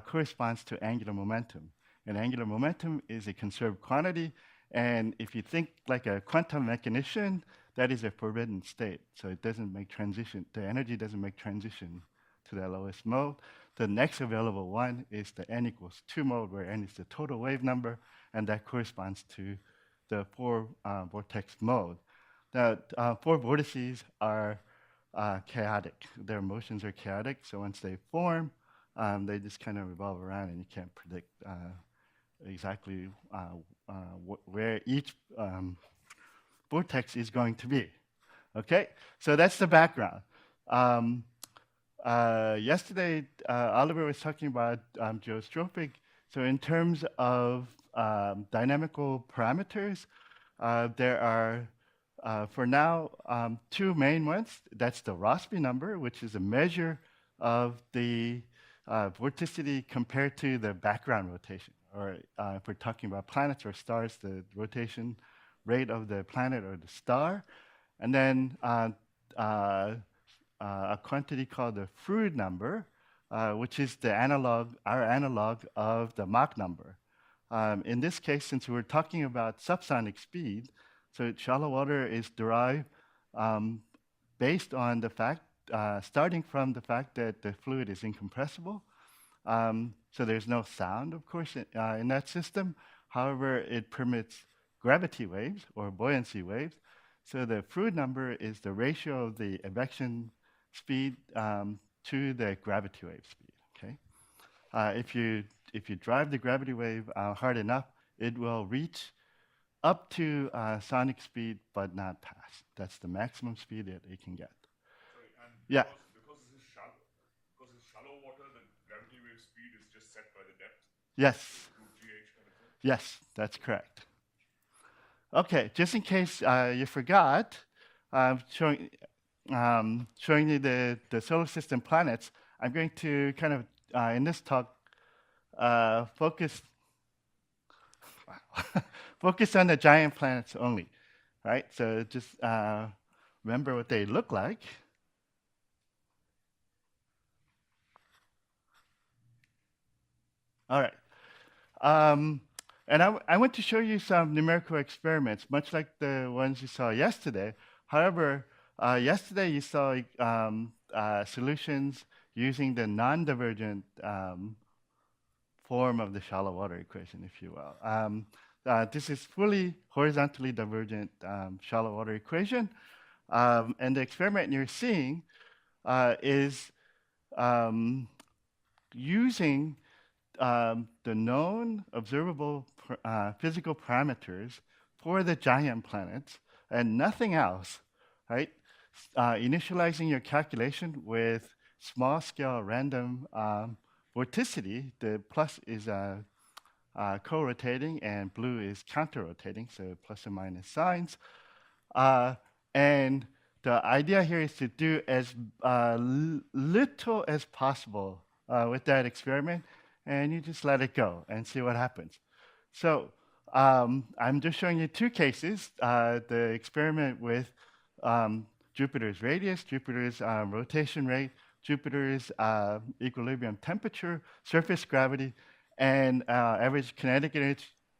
corresponds to angular momentum. And angular momentum is a conserved quantity. And if you think like a quantum mechanician, that is a forbidden state. So it doesn't make transition, the energy doesn't make transition to that lowest mode. The next available one is the n equals 2 mode, where n is the total wave number, and that corresponds to the 4 vortex mode. The 4 vortices are chaotic. Their motions are chaotic, so once they form, they just kind of revolve around, and you can't predict exactly where each vortex is going to be. Okay, so that's the background. Yesterday, Oliver was talking about geostrophic. So in terms of dynamical parameters, there are, for now, 2 main ones. That's the Rossby number, which is a measure of the vorticity compared to the background rotation. Or if we're talking about planets or stars, the rotation rate of the planet or the star. And then a quantity called the Froude number, which is the analog, our analog of the Mach number. In this case, since we're talking about subsonic speed, so shallow water is derived based on the fact, starting from the fact that the fluid is incompressible. So there's no sound, of course, in that system. However, it permits gravity waves or buoyancy waves. So the Froude number is the ratio of the advection speed to the gravity wave speed. Okay, if you drive the gravity wave hard enough, it will reach up to sonic speed, but not past. That's the maximum speed that it can get. Sorry, and Yeah. Because it's shallow water, the gravity wave speed is just set by the depth. Yes. Root GH kind of thing. Yes, that's correct. Okay, just in case you forgot, showing you the solar system planets, I'm going to kind of, in this talk, focus on the giant planets only, right? So just remember what they look like. All right. And I want to show you some numerical experiments, much like the ones you saw yesterday. However, yesterday you saw solutions using the non-divergent form of the shallow water equation, if you will. This is fully horizontally divergent shallow water equation. And the experiment you're seeing is using the known observable physical parameters for the giant planets and nothing else, right? Initializing your calculation with small-scale random vorticity, the plus is co-rotating and blue is counter-rotating, so plus and minus signs. And the idea here is to do as little as possible with that experiment, and you just let it go and see what happens. So I'm just showing you two cases, the experiment with Jupiter's radius, Jupiter's rotation rate, Jupiter's equilibrium temperature, surface gravity, and average kinetic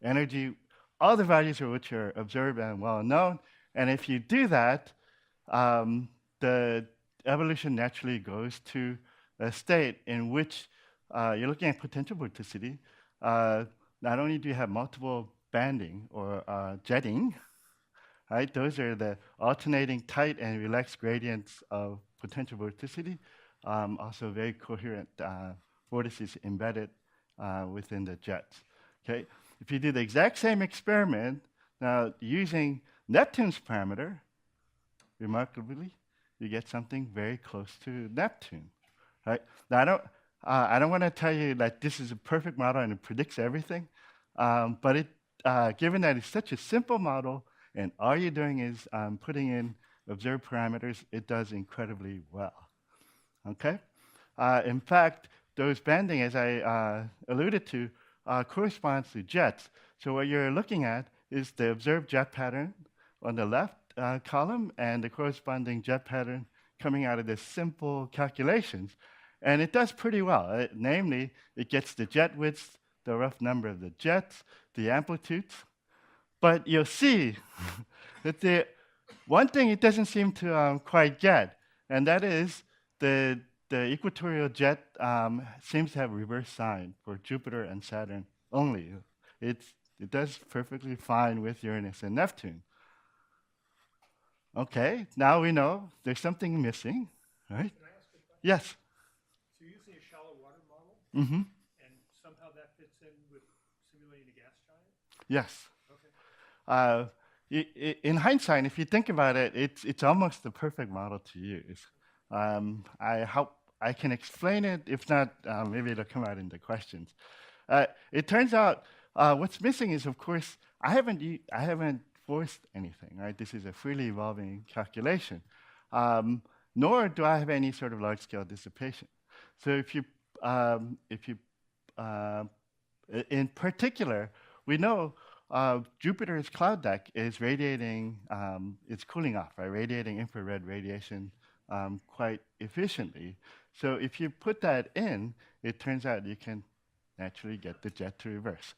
energy, all the values of which are observed and well known. And if you do that, the evolution naturally goes to a state in which you're looking at potential vorticity. Not only do you have multiple banding or jetting, right? Those are the alternating tight and relaxed gradients of potential vorticity. Also very coherent vortices embedded within the jets. Okay, if you do the exact same experiment now using Neptune's parameter, remarkably, you get something very close to Neptune. Right? Now I don't want to tell you that this is a perfect model and it predicts everything, but it, given that it's such a simple model and all you're doing is putting in observed parameters, it does incredibly well. Okay? In fact, those banding, as I alluded to, corresponds to jets. So what you're looking at is the observed jet pattern on the left column and the corresponding jet pattern coming out of the simple calculations. And it does pretty well. Namely, it gets the jet widths, the rough number of the jets, the amplitudes. But you'll see that the one thing it doesn't seem to quite get, and that is the equatorial jet seems to have reverse sign for Jupiter and Saturn only. It does perfectly fine with Uranus and Neptune. Okay, now we know there's something missing, right? Can I ask a question? Yes. So you're using a shallow water model, Mm-hmm. and somehow that fits in with simulating a gas giant? Yes. Okay. In hindsight, if you think about it, it's almost the perfect model to use. I hope I can explain it. If not, maybe it'll come out in the questions. It turns out what's missing is, of course, I haven't forced anything. Right? This is a freely evolving calculation, nor do I have any sort of large-scale dissipation. So in particular, we know Jupiter's cloud deck is radiating, it's cooling off, right? Radiating infrared radiation quite efficiently. So if you put that in, it turns out you can naturally get the jet to reverse.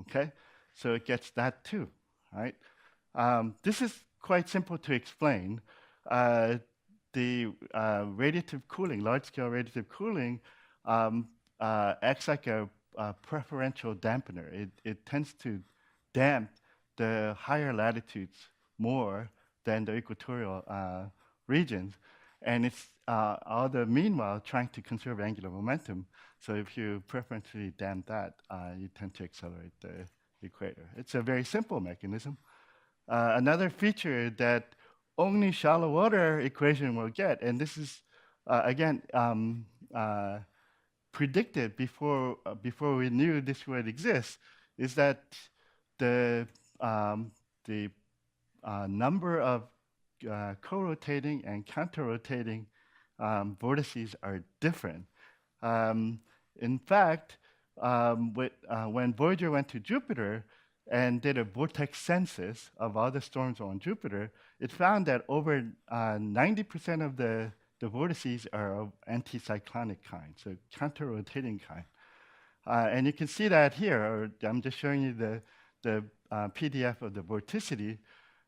Okay? So it gets that too, right? This is quite simple to explain. The radiative cooling, large-scale radiative cooling, acts like a preferential dampener. It tends to damp the higher latitudes more than the equatorial regions. And it's all the meanwhile trying to conserve angular momentum. So if you preferentially damp that, you tend to accelerate the equator. It's a very simple mechanism. Another feature that only shallow water equation will get, and this is, again, predicted before we knew this would exist, is that the number of co-rotating and counter-rotating vortices are different. In fact, when Voyager went to Jupiter and did a vortex census of all the storms on Jupiter, it found that over 90% of the vortices are of anticyclonic kind, so counter-rotating kind. And you can see that here. I'm just showing you the PDF of the vorticity.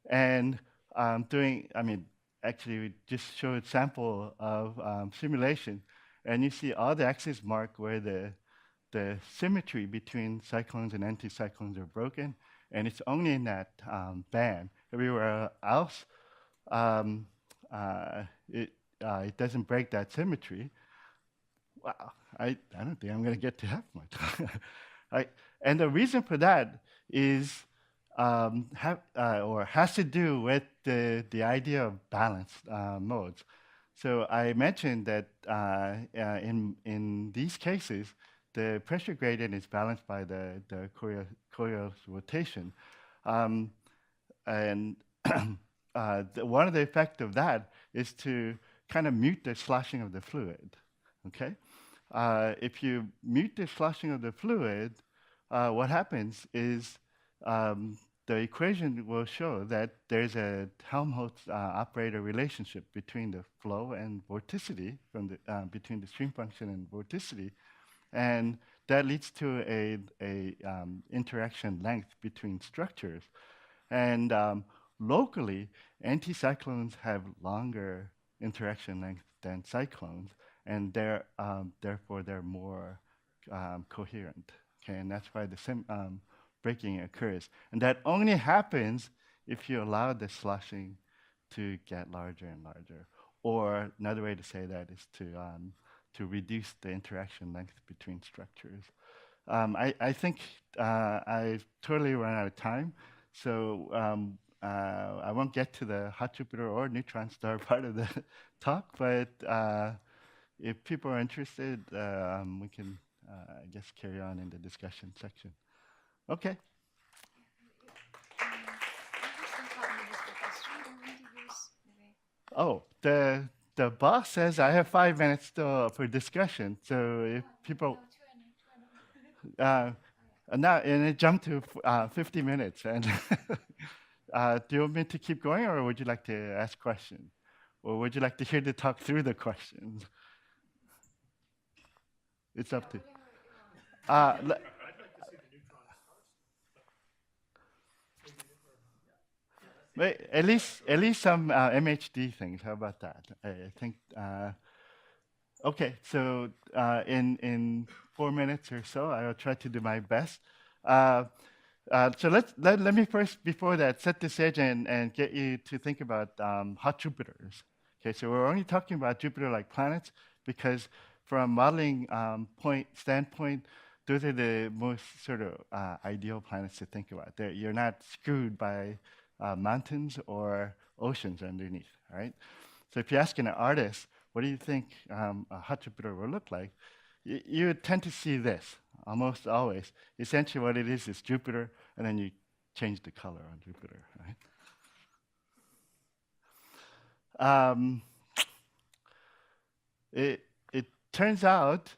And actually, we just showed a sample of simulation. And you see all the axes marked where the symmetry between cyclones and anticyclones are broken. And it's only in that band. Everywhere else, it doesn't break that symmetry. Wow, I don't think I'm going to get to half my time. Right? And the reason for that is, has to do with the idea of balanced modes. So I mentioned that in these cases, the pressure gradient is balanced by the Coriolis rotation. Um, and one of the effects of that is to kind of mute the sloshing of the fluid, okay? If you mute the sloshing of the fluid, what happens is the equation will show that there's a Helmholtz operator relationship between the flow and vorticity, from the, between the stream function and vorticity, and that leads to a interaction length between structures. And locally, anticyclones have longer interaction length than cyclones, and therefore they're more coherent. Okay, and that's why the breaking occurs. And that only happens if you allow the sloshing to get larger and larger. Or another way to say that is to reduce the interaction length between structures. I think I've totally run out of time, so I won't get to the hot Jupiter or neutron star part of the talk, but if people are interested, we can, I guess, carry on in the discussion section. Okay. Oh, the boss says I have 5 minutes still for discussion. So if people, now and it jumped to 50 minutes. And do you want me to keep going, or would you like to ask questions, or would you like to hear the talk through the questions? It's up to. I'd like to see the neutron stars. Wait, at least some MHD things. How about that? I think. Okay, so in 4 minutes or so, I will try to do my best. So let me first, before that, set the stage and get you to think about hot Jupiters. Okay, so we're only talking about Jupiter-like planets because, from a modeling standpoint, those are the most sort of ideal planets to think about. You're not screwed by mountains or oceans underneath, right? So if you ask an artist, what do you think a hot Jupiter will look like? You tend to see this almost always. Essentially what it is Jupiter, and then you change the color on Jupiter, right? It turns out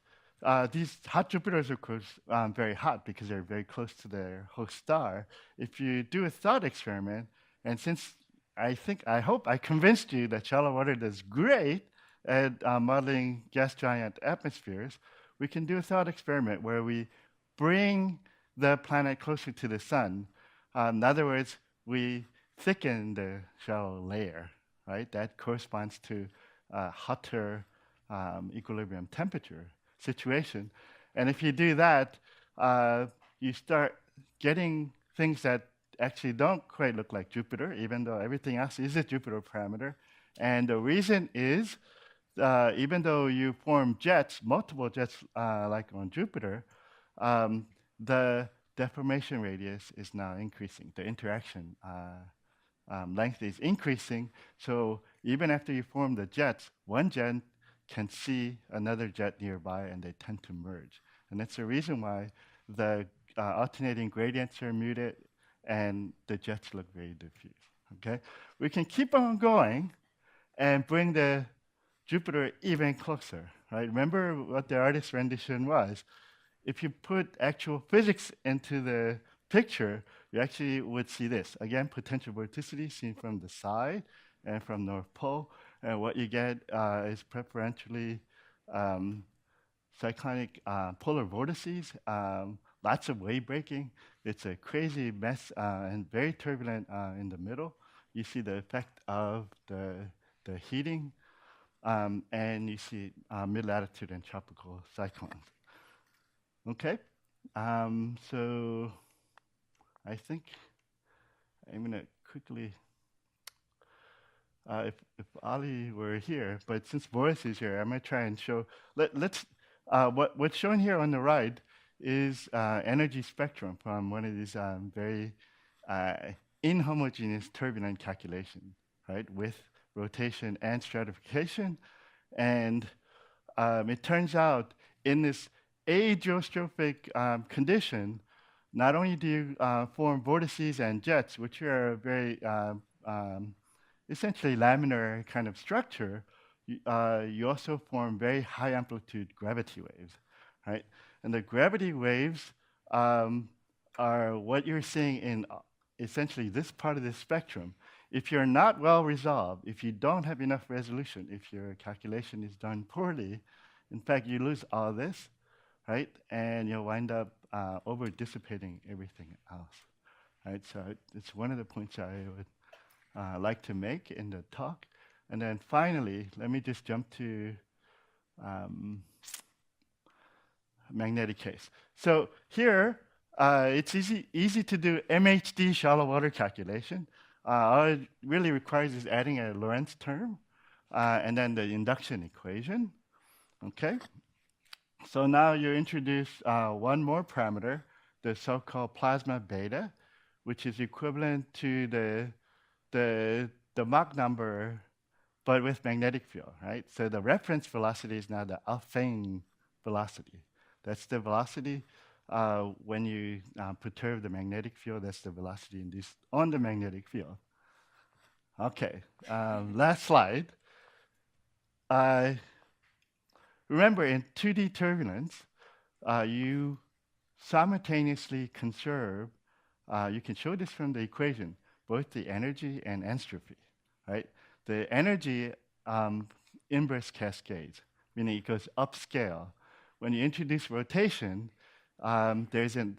these hot Jupiters are, of course, very hot because they're very close to their host star. If you do a thought experiment, and since I hope I convinced you that shallow water does great at modeling gas giant atmospheres, we can do a thought experiment where we bring the planet closer to the sun. In other words, we thicken the shallow layer, right? That corresponds to a hotter equilibrium temperature situation. And if you do that, you start getting things that actually don't quite look like Jupiter, even though everything else is a Jupiter parameter. And the reason is, even though you form jets, multiple jets like on Jupiter, the deformation radius is now increasing. The interaction length is increasing. So even after you form the jets, one jet can see another jet nearby, and they tend to merge. And that's the reason why the alternating gradients are muted, and the jets look very diffuse. Okay, we can keep on going and bring the Jupiter even closer. Right? Remember what the artist's rendition was. If you put actual physics into the picture, you actually would see this. Again, potential vorticity seen from the side and from North Pole. And what you get is preferentially cyclonic polar vortices, lots of wave breaking. It's a crazy mess and very turbulent in the middle. You see the effect of the heating, and you see mid-latitude and tropical cyclones. Okay, so I think I'm going to quickly, if Ali were here, but since Boris is here, I'm going to try and show, what's shown here on the right is energy spectrum from one of these very inhomogeneous turbulent calculations, right, with rotation and stratification. And it turns out in this ageostrophic condition, not only do you form vortices and jets, which are very essentially laminar kind of structure, you also form very high amplitude gravity waves, right? And the gravity waves are what you're seeing in essentially this part of the spectrum. If you're not well resolved, if you don't have enough resolution, if your calculation is done poorly, in fact, you lose all this, right? And you'll wind up over dissipating everything else, right? So it's one of the points I would like to make in the talk. And then finally, let me just jump to magnetic case. So here, it's easy to do MHD shallow water calculation. All it really requires is adding a Lorentz term and then the induction equation. Okay. So now you introduce one more parameter, the so-called plasma beta, which is equivalent to the Mach number, but with magnetic field, right? So the reference velocity is now the Alfvén velocity. That's the velocity when you perturb the magnetic field. That's the velocity induced on the magnetic field. Okay, last slide. Remember, in 2D turbulence, you simultaneously conserve, you can show this from the equation, both the energy and entropy, right? The energy inverse cascades, meaning it goes upscale. When you introduce rotation, there's an,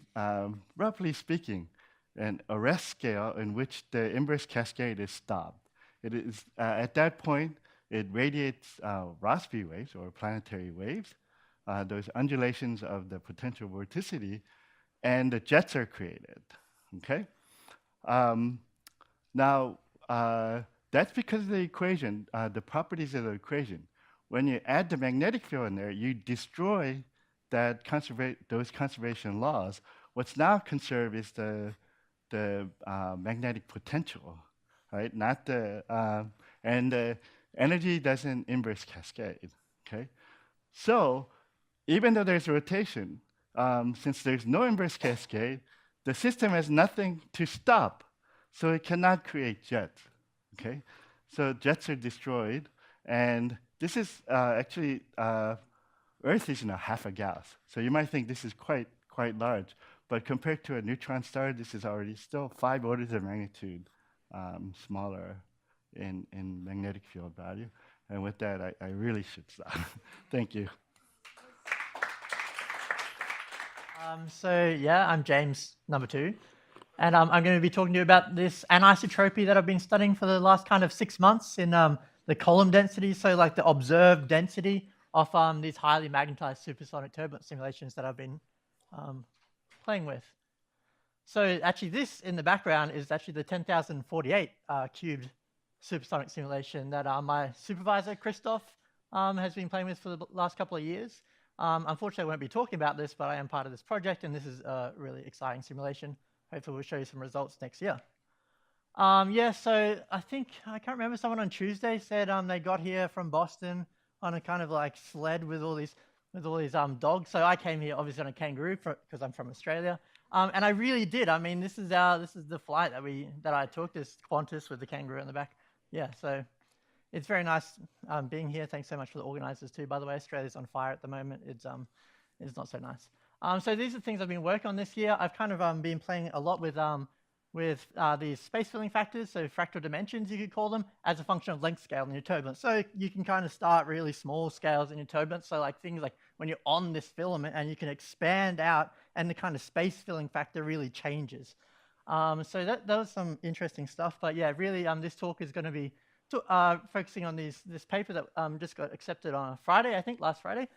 roughly speaking, an arrest scale in which the inverse cascade is stopped. It is, at that point, it radiates Rossby waves, or planetary waves, those undulations of the potential vorticity, and the jets are created, okay? Now, that's because of the equation, the properties of the equation. When you add the magnetic field in there, you destroy that those conservation laws. What's now conserved is the magnetic potential, right? Not the, and the energy doesn't inverse cascade, okay? So even though there's rotation, since there's no inverse cascade, the system has nothing to stop, so it cannot create jets, okay? So jets are destroyed, and this is actually, Earth is half a Gauss. So you might think this is quite large, but compared to a neutron star, this is already still 5 orders of magnitude smaller in magnetic field value. And with that, I really should stop. Thank you. So yeah, I'm James, number 2. And I'm going to be talking to you about this anisotropy that I've been studying for the last kind of 6 months in the column density, so like the observed density of these highly magnetized supersonic turbulence simulations that I've been playing with. So actually this in the background is actually the 10,048 cubed supersonic simulation that my supervisor, Christoph, has been playing with for the last couple of years. Unfortunately, I won't be talking about this, but I am part of this project, and this is a really exciting simulation. Hopefully we'll show you some results next year. Yeah, so I can't remember, someone on Tuesday said they got here from Boston on a kind of like sled with all these dogs. So I came here obviously on a kangaroo because I'm from Australia. And I really did. I mean, this is the flight that I took, this Qantas with the kangaroo in the back. Yeah, so it's very nice being here. Thanks so much for the organizers too. By the way, Australia's on fire at the moment. It's not so nice. So these are things I've been working on this year. I've kind of been playing a lot with these space filling factors, so fractal dimensions you could call them, as a function of length scale in your turbulence. So you can kind of start really small scales in your turbulence. So like things like when you're on this filament and you can expand out and the kind of space filling factor really changes. So that was some interesting stuff. But yeah, really this talk is going to be focusing on this paper that just got accepted on Friday, I think, last Friday.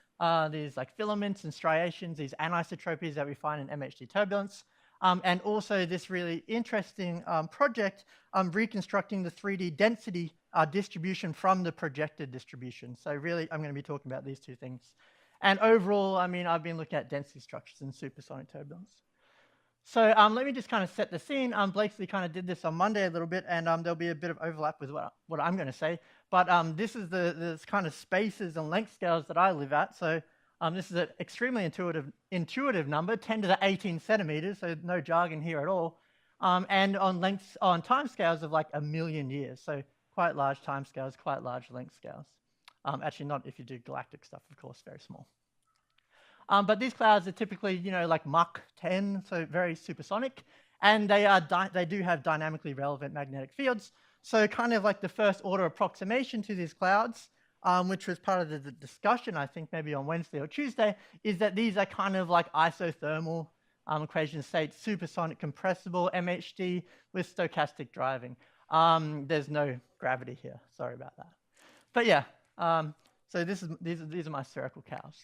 These like filaments and striations, these anisotropies that we find in MHD turbulence. And also this really interesting project reconstructing the 3D density distribution from the projected distribution. So really, I'm going to be talking about these two things. And overall, I mean, I've been looking at density structures in supersonic turbulence. So let me just kind of set the scene. Blakesley kind of did this on Monday a little bit, and there'll be a bit of overlap with what I'm going to say. But this is the kind of spaces and length scales that I live at. So this is an extremely intuitive number, 10 to the 18 centimeters, so no jargon here at all. And on time scales of like 1 million years, so quite large time scales, quite large length scales. Actually, not if you do galactic stuff, of course, very small. But these clouds are typically, like Mach 10, so very supersonic, and they do have dynamically relevant magnetic fields. So kind of like the first order approximation to these clouds, which was part of the discussion, I think maybe on Wednesday or Tuesday, is that these are kind of like isothermal equation states, supersonic compressible MHD with stochastic driving. There's no gravity here. Sorry about that. But yeah, so these are my spherical cows.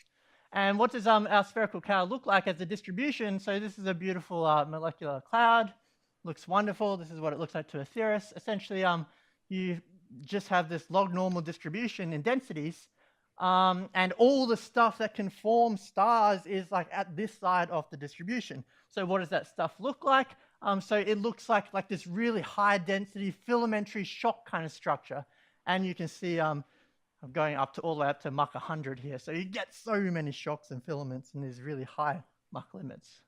And what does our spherical cloud look like as a distribution? So this is a beautiful molecular cloud. Looks wonderful. This is what it looks like to Ethereus. Essentially, you just have this log normal distribution in densities, and all the stuff that can form stars is like at this side of the distribution. So what does that stuff look like? So it looks like this really high density filamentary shock kind of structure. And you can see I'm going all the way up to Mach 100 here. So you get so many shocks and filaments in these really high Mach limits.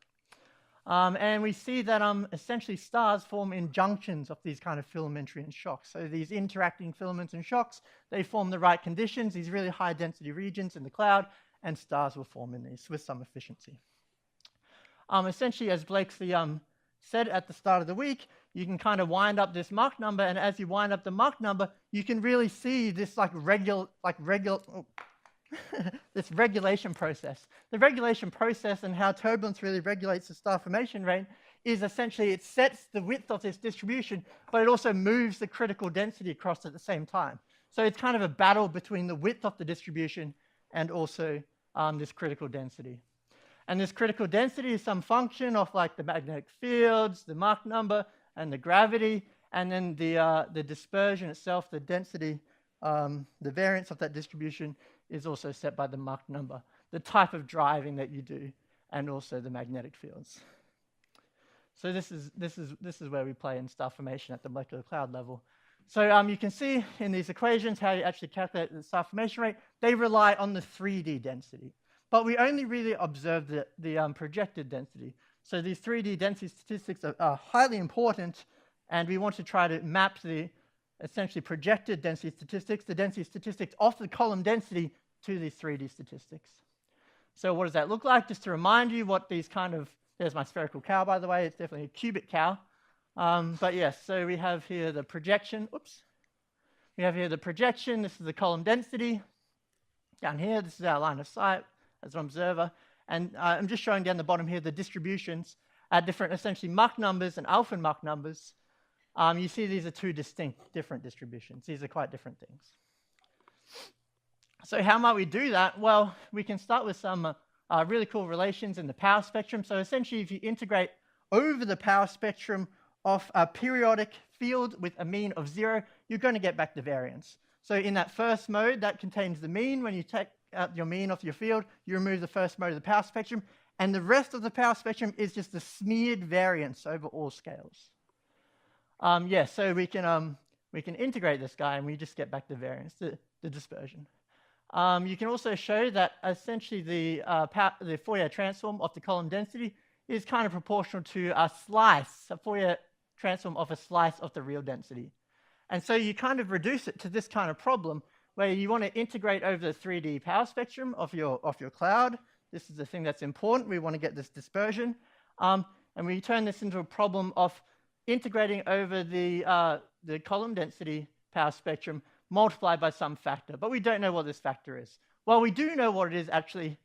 And we see that essentially stars form in junctions of these kind of filamentary and shocks. So these interacting filaments and shocks, they form the right conditions, these really high density regions in the cloud, and stars will form in these with some efficiency. Essentially, as Blakesley said at the start of the week, you can kind of wind up this Mach number, and as you wind up the Mach number, you can really see this this regulation process. The regulation process and how turbulence really regulates the star formation rate is essentially it sets the width of this distribution, but it also moves the critical density across at the same time. So it's kind of a battle between the width of the distribution and also this critical density. And this critical density is some function of like the magnetic fields, the Mach number, and the gravity, and then the dispersion itself, the density, the variance of that distribution is also set by the Mach number, the type of driving that you do, and also the magnetic fields. So this is where we play in star formation at the molecular cloud level. So you can see in these equations how you actually calculate the star formation rate. They rely on the 3D density, but we only really observe the projected density. So these 3D density statistics are highly important, and we want to try to map the essentially projected density statistics, the density statistics of the column density to these 3D statistics. So what does that look like? Just to remind you what these kind of, there's my spherical cow, by the way, it's definitely a cubic cow. But yes, so we have here the projection, we have here the projection, this is the column density. Down here, this is our line of sight as an observer. And I'm just showing down the bottom here the distributions at different, essentially Mach numbers and alpha Mach numbers. You see these are two different distributions. These are quite different things. So how might we do that? Well, we can start with some really cool relations in the power spectrum. So essentially, if you integrate over the power spectrum of a periodic field with a mean of 0, you're going to get back the variance. So in that first mode, that contains the mean. When you take out your mean off your field, you remove the first mode of the power spectrum, and the rest of the power spectrum is just the smeared variance over all scales. So we can integrate this guy, and we just get back the variance, the dispersion. You can also show that essentially the Fourier transform of the column density is kind of proportional to a Fourier transform of a slice of the real density. And so you kind of reduce it to this kind of problem where you want to integrate over the 3D power spectrum of your cloud. This is the thing that's important. We want to get this dispersion. And we turn this into a problem of integrating over the column density power spectrum multiplied by some factor. But we don't know what this factor is. Well, we do know what it is actually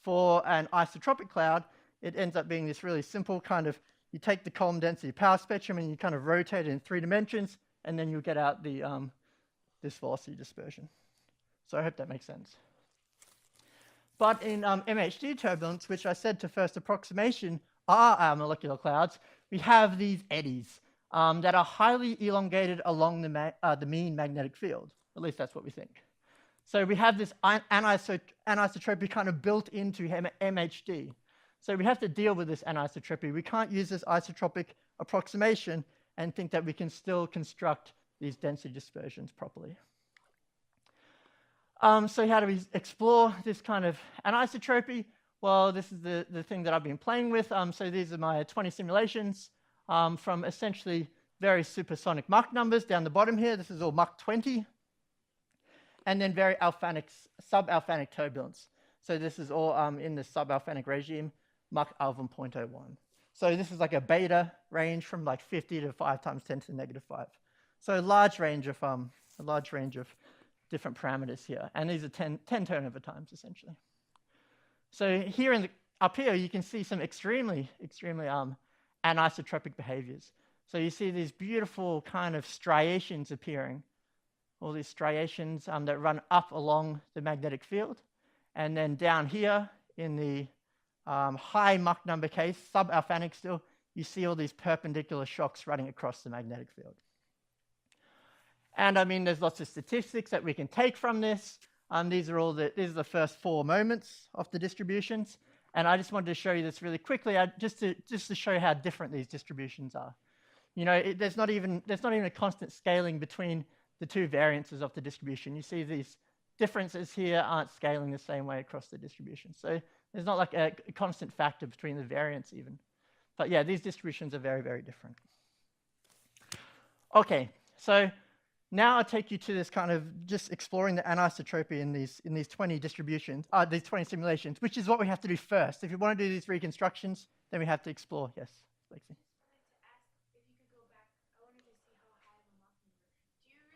for an isotropic cloud. It ends up being this really simple kind of, you take the column density power spectrum and you kind of rotate it in 3 dimensions, and then you'll get out the this velocity dispersion. So I hope that makes sense. But in MHD turbulence, which I said to first approximation are our molecular clouds, we have these eddies that are highly elongated along the mean magnetic field. At least that's what we think. So we have this anisotropy kind of built into MHD. So we have to deal with this anisotropy. We can't use this isotropic approximation and think that we can still construct these density dispersions properly. So how do we explore this kind of anisotropy? Well, this is the thing that I've been playing with. So these are my 20 simulations from essentially very supersonic Mach numbers down the bottom here. This is all Mach 20. And then very subalfanic turbulence. So this is all in the subalfanic regime, Mach alpha 0.01. So this is like a beta range from like 50 to 5 times 10 to the negative 5. So a large range of different parameters here. And these are 10 turnover times, essentially. So here up here, you can see some extremely anisotropic behaviors. So you see these beautiful kind of striations appearing, all these striations that run up along the magnetic field. And then down here in the high Mach number case, subalfanic still, you see all these perpendicular shocks running across the magnetic field. And I mean, there's lots of statistics that we can take from this. These are the first 4 moments of the distributions. And I just wanted to show you this really quickly, just to show how different these distributions are. You know, there's not even a constant scaling between the 2 variances of the distribution. You see these differences here aren't scaling the same way across the distribution. So there's not like a constant factor between the variance even. But yeah, these distributions are very, very different. Okay, so now I'll take you to this kind of just exploring the anisotropy in these 20 distributions, these 20 simulations, which is what we have to do first. If you want to do these reconstructions, then we have to explore. Yes, Lexi.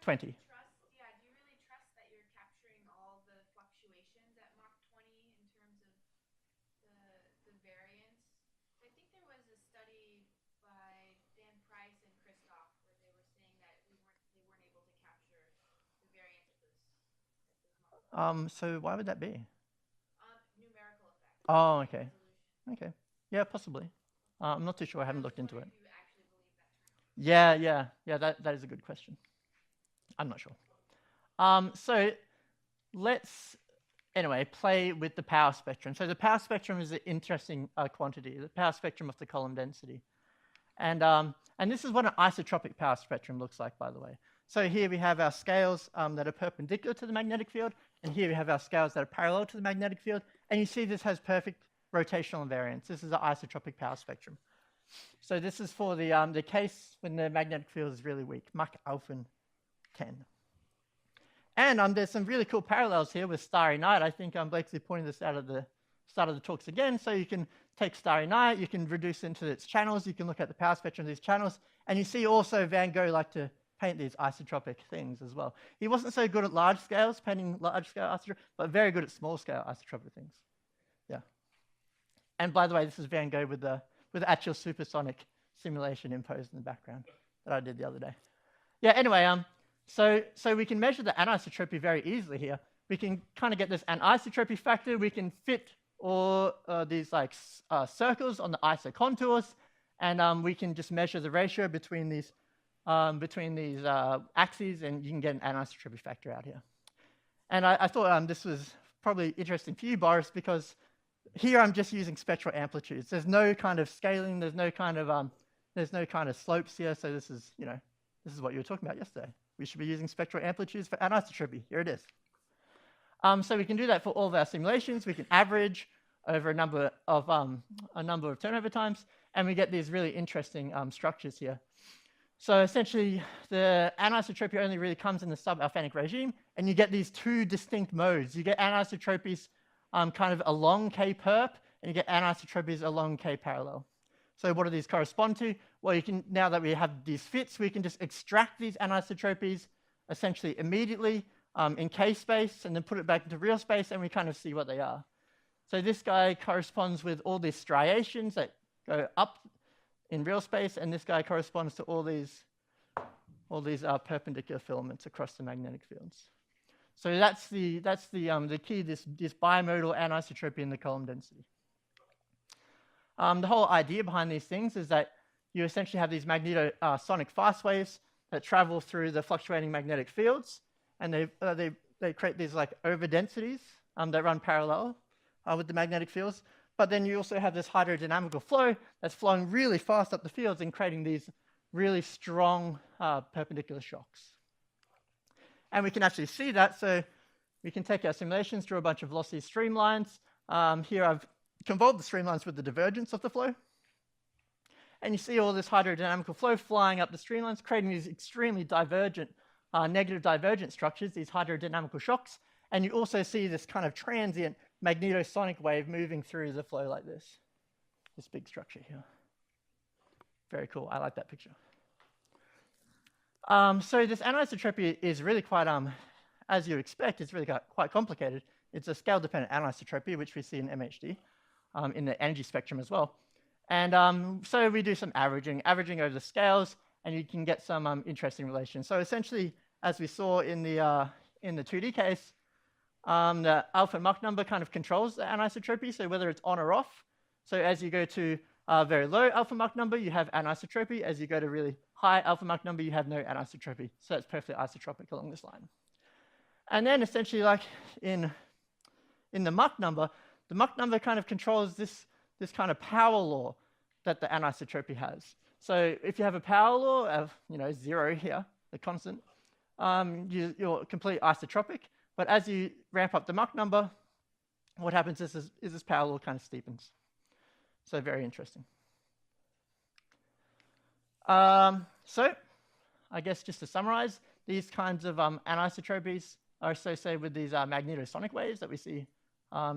20. Do you really trust that you're capturing all the fluctuations at Mach 20 in terms of the variance? I think there was a study by Dan Price and Christoph where they were saying that they weren't able to capture the variance at those Mach. So why would that be? Numerical effect. Oh, okay. Okay. Yeah, possibly. I'm not too sure. I haven't looked into it. Do you actually believe that term? Yeah. That is a good question. I'm not sure. So let's, anyway, play with the power spectrum. So the power spectrum is an interesting quantity, the power spectrum of the column density. And this is what an isotropic power spectrum looks like, by the way. So here we have our scales that are perpendicular to the magnetic field, and here we have our scales that are parallel to the magnetic field. And you see this has perfect rotational invariance. This is an isotropic power spectrum. So this is for the case when the magnetic field is really weak, Mach alpha 10. And there's some really cool parallels here with Starry Night. I think Blakesley pointed this out at the start of the talks again. So you can take Starry Night, you can reduce it into its channels, you can look at the power spectrum of these channels, and you see also Van Gogh liked to paint these isotropic things as well. He wasn't so good at large scales, painting large scale isotropic, but very good at small scale isotropic things. Yeah. And by the way, this is Van Gogh with the actual supersonic simulation imposed in the background that I did the other day. Yeah, anyway, so we can measure the anisotropy very easily here. We can kind of get this anisotropy factor. We can fit all these like circles on the isocontours, and we can just measure the ratio between these axes, and you can get an anisotropy factor out here. And I thought this was probably interesting for you, Boris, because here I'm just using spectral amplitudes. There's no kind of scaling. There's no kind of slopes here. So this is what you were talking about yesterday. We should be using spectral amplitudes for anisotropy. Here it is. So we can do that for all of our simulations. We can average over a number of turnover times, and we get these really interesting structures here. So essentially, the anisotropy only really comes in the subalfanic regime, and you get these 2 distinct modes. You get anisotropies kind of along K-perp, and you get anisotropies along K-parallel. So what do these correspond to? Well, you can, now that we have these fits, we can just extract these anisotropies essentially immediately in K-space, and then put it back into real space, and we kind of see what they are. So this guy corresponds with all these striations that go up in real space, and this guy corresponds to all these perpendicular filaments across the magnetic fields. So that's the key, this bimodal anisotropy in the column density. The whole idea behind these things is that you essentially have these magnetosonic fast waves that travel through the fluctuating magnetic fields, and they create these like overdensities that run parallel with the magnetic fields. but then you also have this hydrodynamical flow that's flowing really fast up the fields and creating these really strong perpendicular shocks. And we can actually see that, so we can take our simulations, draw a bunch of velocity streamlines. Here I've convolved the streamlines with the divergence of the flow. And you see all this hydrodynamical flow flying up the streamlines, creating these extremely divergent, negative divergent structures, these hydrodynamical shocks. And you also see this kind of transient magnetosonic wave moving through the flow like this big structure here. Very cool. I like that picture. So this anisotropy is really quite, as you expect, it's really quite complicated. It's a scale-dependent anisotropy, which we see in MHD, in the energy spectrum as well. And so we do some averaging over the scales, and you can get some interesting relations. So essentially, as we saw in the 2D case, the alpha Mach number kind of controls the anisotropy, so whether it's on or off. So as you go to very low alpha Mach number, you have anisotropy. As you go to really high alpha Mach number, you have no anisotropy. So it's perfectly isotropic along this line. And then essentially, like in the Mach number, the Mach number kind of controls this kind of power law that the anisotropy has. So if you have a power law of 0 here, the constant, you're completely isotropic. But as you ramp up the Mach number, what happens is this power law kind of steepens. So very interesting. So I guess just to summarize, these kinds of anisotropies are associated with these magnetosonic waves that we see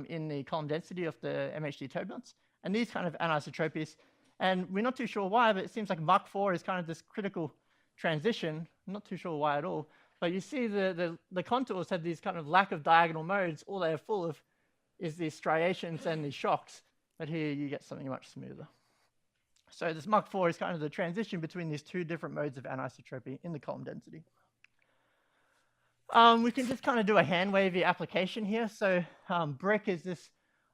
in the column density of the MHD turbulence. And these kind of anisotropies, and we're not too sure why, but it seems like Mach 4 is kind of this critical transition. I'm not too sure why at all. But you see the contours have these kind of lack of diagonal modes. All they are full of is these striations and these shocks. But here you get something much smoother. So this Mach 4 is kind of the transition between these two different modes of anisotropy in the column density. We can just kind of do a hand-wavy application here. So BRIC is this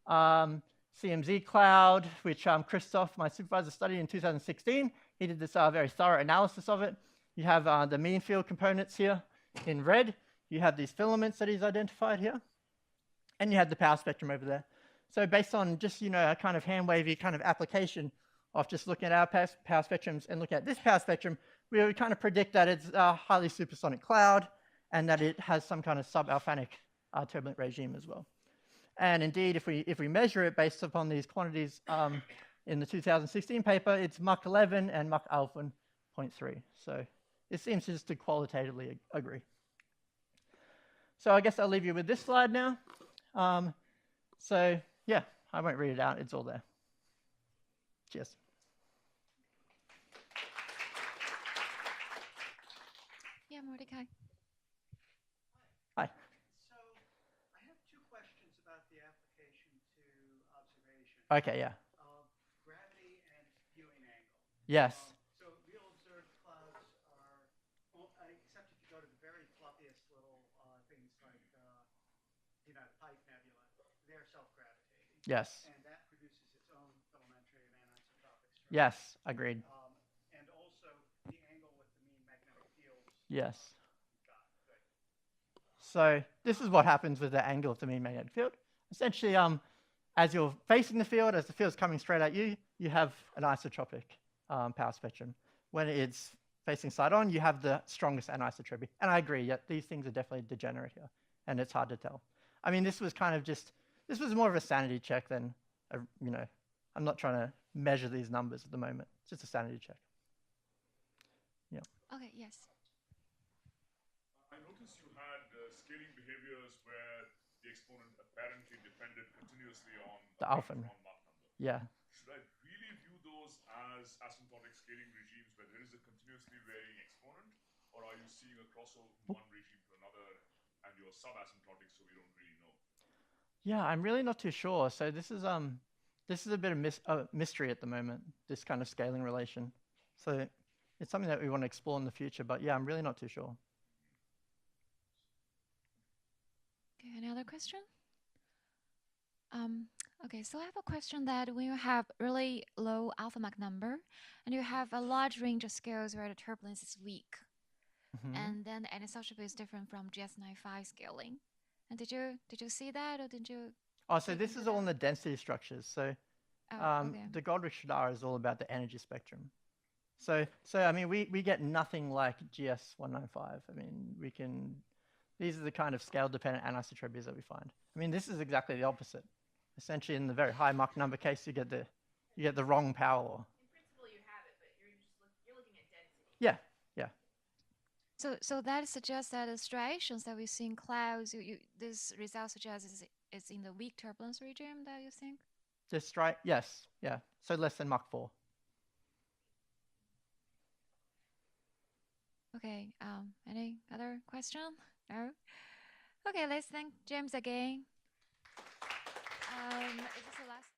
CMZ cloud, which Christoph, my supervisor, studied in 2016. He did this very thorough analysis of it. You have the mean field components here in red. You have these filaments that he's identified here. And you have the power spectrum over there. So based on just, a kind of hand-wavy kind of application of just looking at our power spectrums and looking at this power spectrum, we would kind of predict that it's a highly supersonic cloud and that it has some kind of subalphanic turbulent regime as well. And indeed, if we measure it based upon these quantities in the 2016 paper, it's Mach 11 and Mach alpha 0.3. So it seems just to qualitatively agree. So I guess I'll leave you with this slide now. So yeah, I won't read it out. It's all there. Cheers. Yeah, Mordecai. Hi. So I have two questions about the application to observation. Okay, yeah. Gravity and viewing angle. Yes. So real observed clouds are, except if you go to the very fluffiest little things like Pipe Nebula, they're self-gravitating. Yes. And that produces its own filamentary and anisotropic structure. Yes, agreed. And also the angle with the mean magnetic fields. Yes. Got it. Good. So this is what happens with the angle of the mean magnetic field. Essentially, as you're facing the field, as the field's coming straight at you, you have an isotropic power spectrum. When it's facing side on, you have the strongest anisotropy. And I agree, yeah, these things are definitely degenerate here, and it's hard to tell. I mean, this was more of a sanity check than, I'm not trying to measure these numbers at the moment. It's just a sanity check. Yeah. Okay, yes. I noticed you had scaling behaviors where the exponent apparently depended continuously on The alpha. on Mach number. Yeah. Should I really view those as asymptotic scaling regimes where there is a continuously varying exponent, or are you seeing a crossover from one regime to another and you're subasymptotic, so we don't really know? Yeah, I'm really not too sure. So this is a bit of mystery at the moment, this kind of scaling relation. So it's something that we want to explore in the future, but yeah, I'm really not too sure. Okay, any other question? Okay, so I have a question that when you have really low alpha Mach number and you have a large range of scales where the turbulence is weak, and then the anisotropy is different from GS95 scaling. And did you see that, or did you? Oh, so look this into is all that? in the density structures. So Okay. the Goldrich-Shadar is all about the energy spectrum. So I mean, we get nothing like GS195. I mean, these are the kind of scale-dependent anisotropies that we find. I mean, this is exactly the opposite. Essentially, in the very high Mach number case, you get the wrong power law. In principle, you have it, but you're looking at density. Yeah. So that suggests that the striations that we see in clouds, this result suggests it's in the weak turbulence regime that you think? Yes, yeah. So less than Mach 4. Okay. Any other question? No. Okay. Let's thank James again. Is this the last?